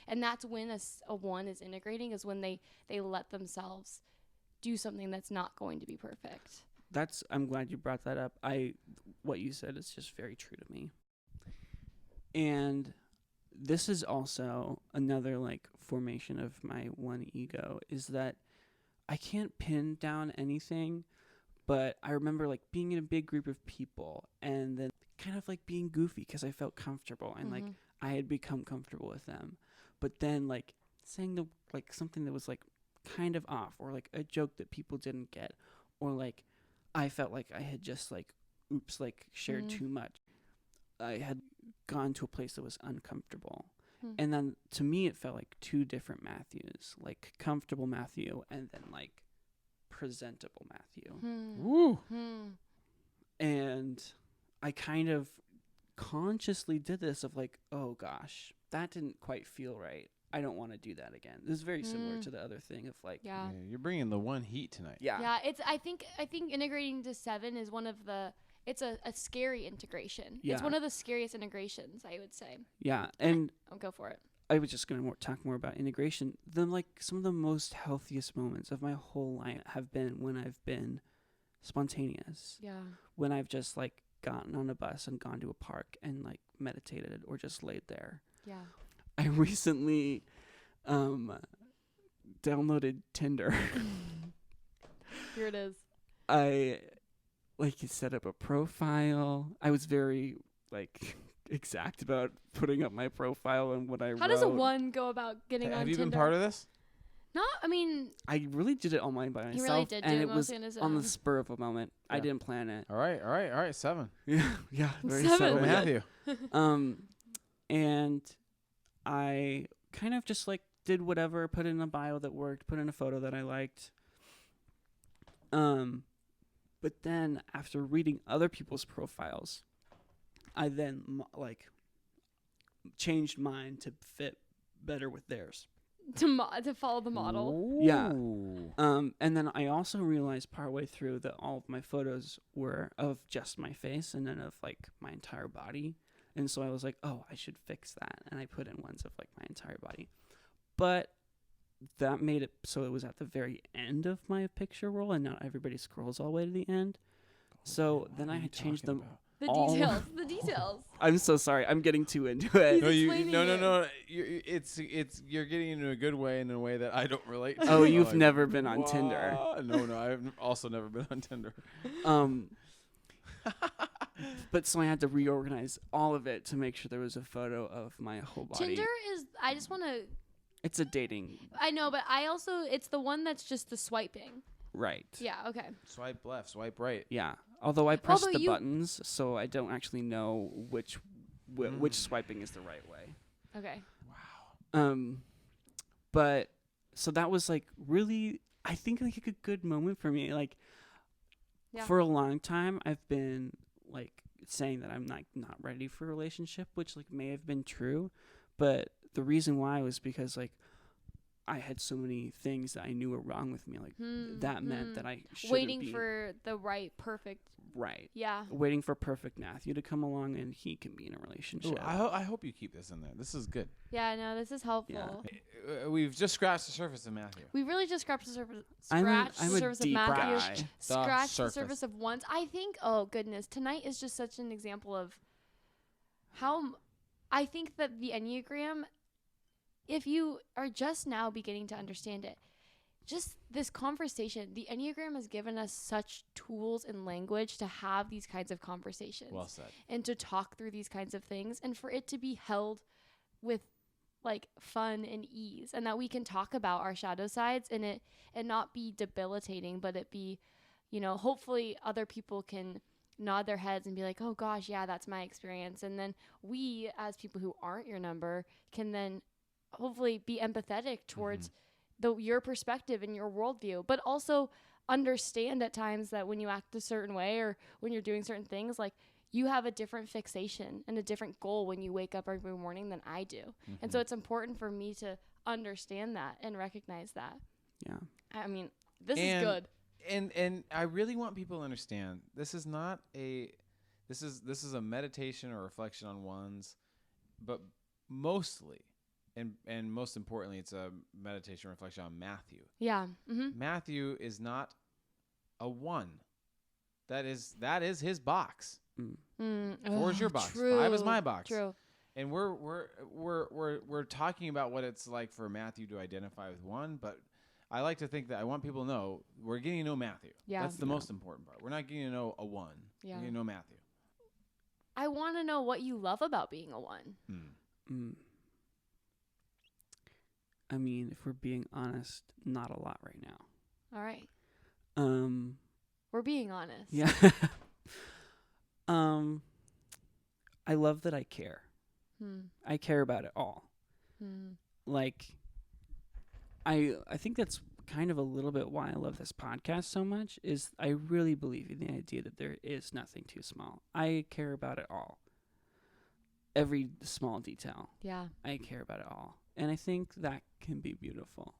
and that's when a 1 is integrating, is when they let themselves do something that's not going to be perfect. I'm glad you brought that up. What you said is just very true to me. And this is also another like formation of my 1 ego, is that I can't pin down anything, but I remember like being in a big group of people and then kind of like being goofy because I felt comfortable and like I had become comfortable with them. But then like saying like something that was like kind of off, or like a joke that people didn't get, or like I felt like I had just like shared too much. I had gone to a place that was uncomfortable. And then to me it felt like 2 different Matthews, like comfortable Matthew and then like presentable Matthew. Woo. And I kind of consciously did this of like, oh gosh, that didn't quite feel right. I don't want to do that again. This is very similar to the other thing of like, Yeah, you're bringing the 1 heat tonight. Yeah, it's I think integrating to 7 is one of the, it's a scary integration. Yeah. It's one of the scariest integrations, I would say. Yeah, and I'll go for it. I was just going to talk more about integration. Like some of the most healthiest moments of my whole life have been when I've been spontaneous. Yeah. When I've just like gotten on a bus and gone to a park and like meditated or just laid there. Yeah. I recently downloaded Tinder. Here it is. I like set up a profile. I was very like exact about putting up my profile and what I wrote. How does a 1 go about getting on Have you Tinder? been part of this? No, I mean, I really did it all by myself. he really did and do it was mostly on his on own. the spur of a moment. I Yeah. didn't plan it. All right. 7. Yeah, very 7. subtle. Matthew. And I kind of just like did whatever, put in a bio that worked, put in a photo that I liked. But then after reading other people's profiles, I then changed mine to fit better with theirs. To follow the model. Yeah. And then I also realized partway through that all of my photos were of just my face and then of like my entire body. And so I was like, oh, I should fix that. And I put in ones of like my entire body. But that made it so it was at the very end of my picture roll and not everybody scrolls all the way to the end. So then I had changed them. The all details. I'm so sorry. I'm getting too into it. No. You're getting into a good way, in a way that I don't relate to. Oh, you've never been on Tinder. No, I've also never been on Tinder. But so I had to reorganize all of it to make sure there was a photo of my whole body. Tinder is, I just want to. It's a dating. I know, but it's the one that's just the swiping. Right. Yeah, okay. Swipe left, swipe right. Yeah. Although I press the buttons, so I don't actually know which swiping is the right way. Okay. Wow. But so that was like really, I think like a good moment for me. Like for a long time, I've been like saying that I'm not ready for a relationship, which like may have been true, but the reason why was because like I had so many things that I knew were wrong with me. Like that meant that I shouldn't waiting for the right perfect. Right. Yeah. Waiting for perfect Matthew to come along and he can be in a relationship. Ooh, I hope you keep this in there. This is good. Yeah, no, this is helpful. Yeah. We've just scratched the surface of Matthew. We really just scratched the surface. I'm a surface of deep Matthew. guy. Scratched the surface of once. I think. Oh goodness, tonight is just such an example of how I think that the Enneagram. If you are just now beginning to understand it, just this conversation, the Enneagram has given us such tools and language to have these kinds of conversations. Well said. And to talk through these kinds of things and for it to be held with like fun and ease and that we can talk about our shadow sides and it and not be debilitating, but it be, hopefully other people can nod their heads and be like, oh gosh, yeah, that's my experience. And then we as people who aren't your number can then hopefully be empathetic towards your perspective and your worldview, but also understand at times that when you act a certain way or when you're doing certain things, like you have a different fixation and a different goal when you wake up every morning than I do. And so it's important for me to understand that and recognize that. Yeah. I mean, this is good. And I really want people to understand this is not this is a meditation or reflection on ones, but mostly and most importantly, it's a meditation reflection on Matthew. Yeah. Matthew is not a 1. That is his box. 4 is your box. True. 5 is my box. True. And we're talking about what it's like for Matthew to identify with 1, but I like to think that I want people to know we're getting to know Matthew. Yeah. That's the most important part. We're not getting to know a 1. Yeah. We're getting to know Matthew. I want to know what you love about being a 1. I mean, if we're being honest, not a lot right now. All right. We're being honest. Yeah. I love that I care. I care about it all. Like, I think that's kind of a little bit why I love this podcast so much is I really believe in the idea that there is nothing too small. I care about it all. Every small detail. Yeah. I care about it all. And I think that can be beautiful.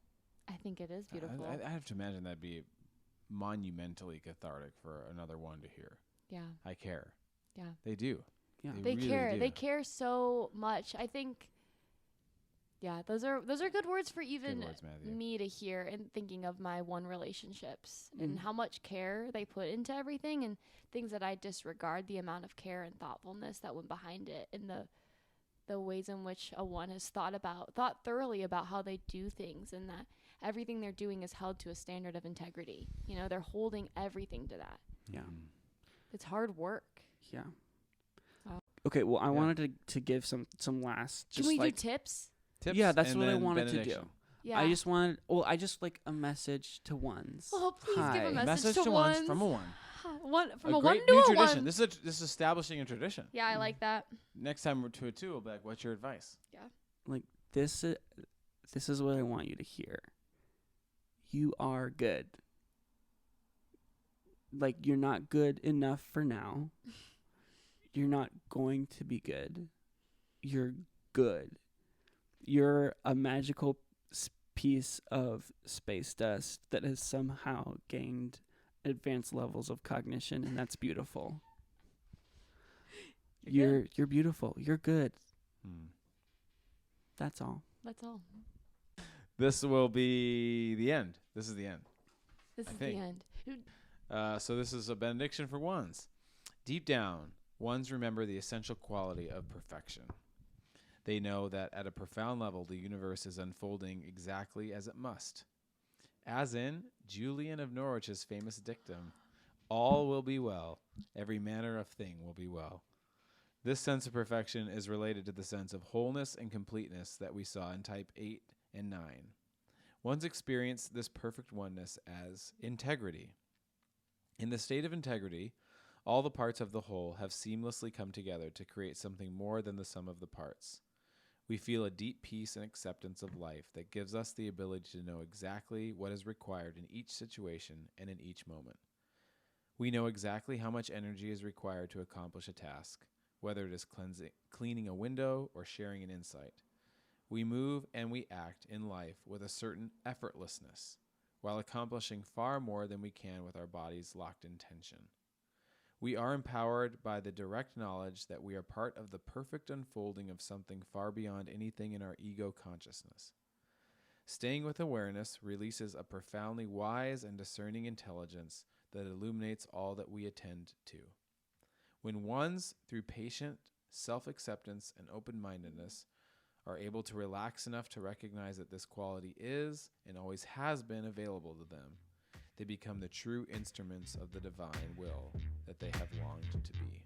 I think it is beautiful. I have to imagine that'd be monumentally cathartic for another 1 to hear. Yeah. I care. Yeah. They do. Yeah. They really care. do. They care so much. I think those are good words for even me to hear and thinking of my 1 relationships and how much care they put into everything and things that I disregard, the amount of care and thoughtfulness that went behind it and the ways in which a 1 has thought thoroughly about how they do things and that everything they're doing is held to a standard of integrity. They're holding everything to that. Yeah. It's hard work. Yeah. Okay, well, I wanted to give some last. Can we do tips? Tips. Yeah, that's and what I then wanted to do. benediction. Yeah. I just like a message to 1s. Oh, please give a Hi. message to ones ones. from a 1. From a 1 great to new a tradition. 1. This is establishing a tradition. Yeah, I like that. Next time we're to a 2, we'll be like, "What's your advice?" Yeah. Like this is what I want you to hear. You are good. Like you're not good enough for now. you're not going to be good. You're good. You're a magical piece of space dust that has somehow gained advanced levels of cognition, and that's beautiful. You're beautiful. You're good. That's all. That's all. This will be the end. This is the end. This is think. the end. So this is a benediction for ones. Deep down, ones remember the essential quality of perfection. They know that at a profound level, the universe is unfolding exactly as it must. As in Julian of Norwich's famous dictum, all will be well, every manner of thing will be well. This sense of perfection is related to the sense of wholeness and completeness that we saw in type 8 and 9. Ones experience this perfect oneness as integrity. In the state of integrity, all the parts of the whole have seamlessly come together to create something more than the sum of the parts. We feel a deep peace and acceptance of life that gives us the ability to know exactly what is required in each situation and in each moment. We know exactly how much energy is required to accomplish a task, whether it is cleaning a window or sharing an insight. We move and we act in life with a certain effortlessness, while accomplishing far more than we can with our bodies locked in tension. We are empowered by the direct knowledge that we are part of the perfect unfolding of something far beyond anything in our ego consciousness. Staying with awareness releases a profoundly wise and discerning intelligence that illuminates all that we attend to. When ones, through patient self-acceptance and open-mindedness, are able to relax enough to recognize that this quality is and always has been available to them, they become the true instruments of the divine will that they have longed to be.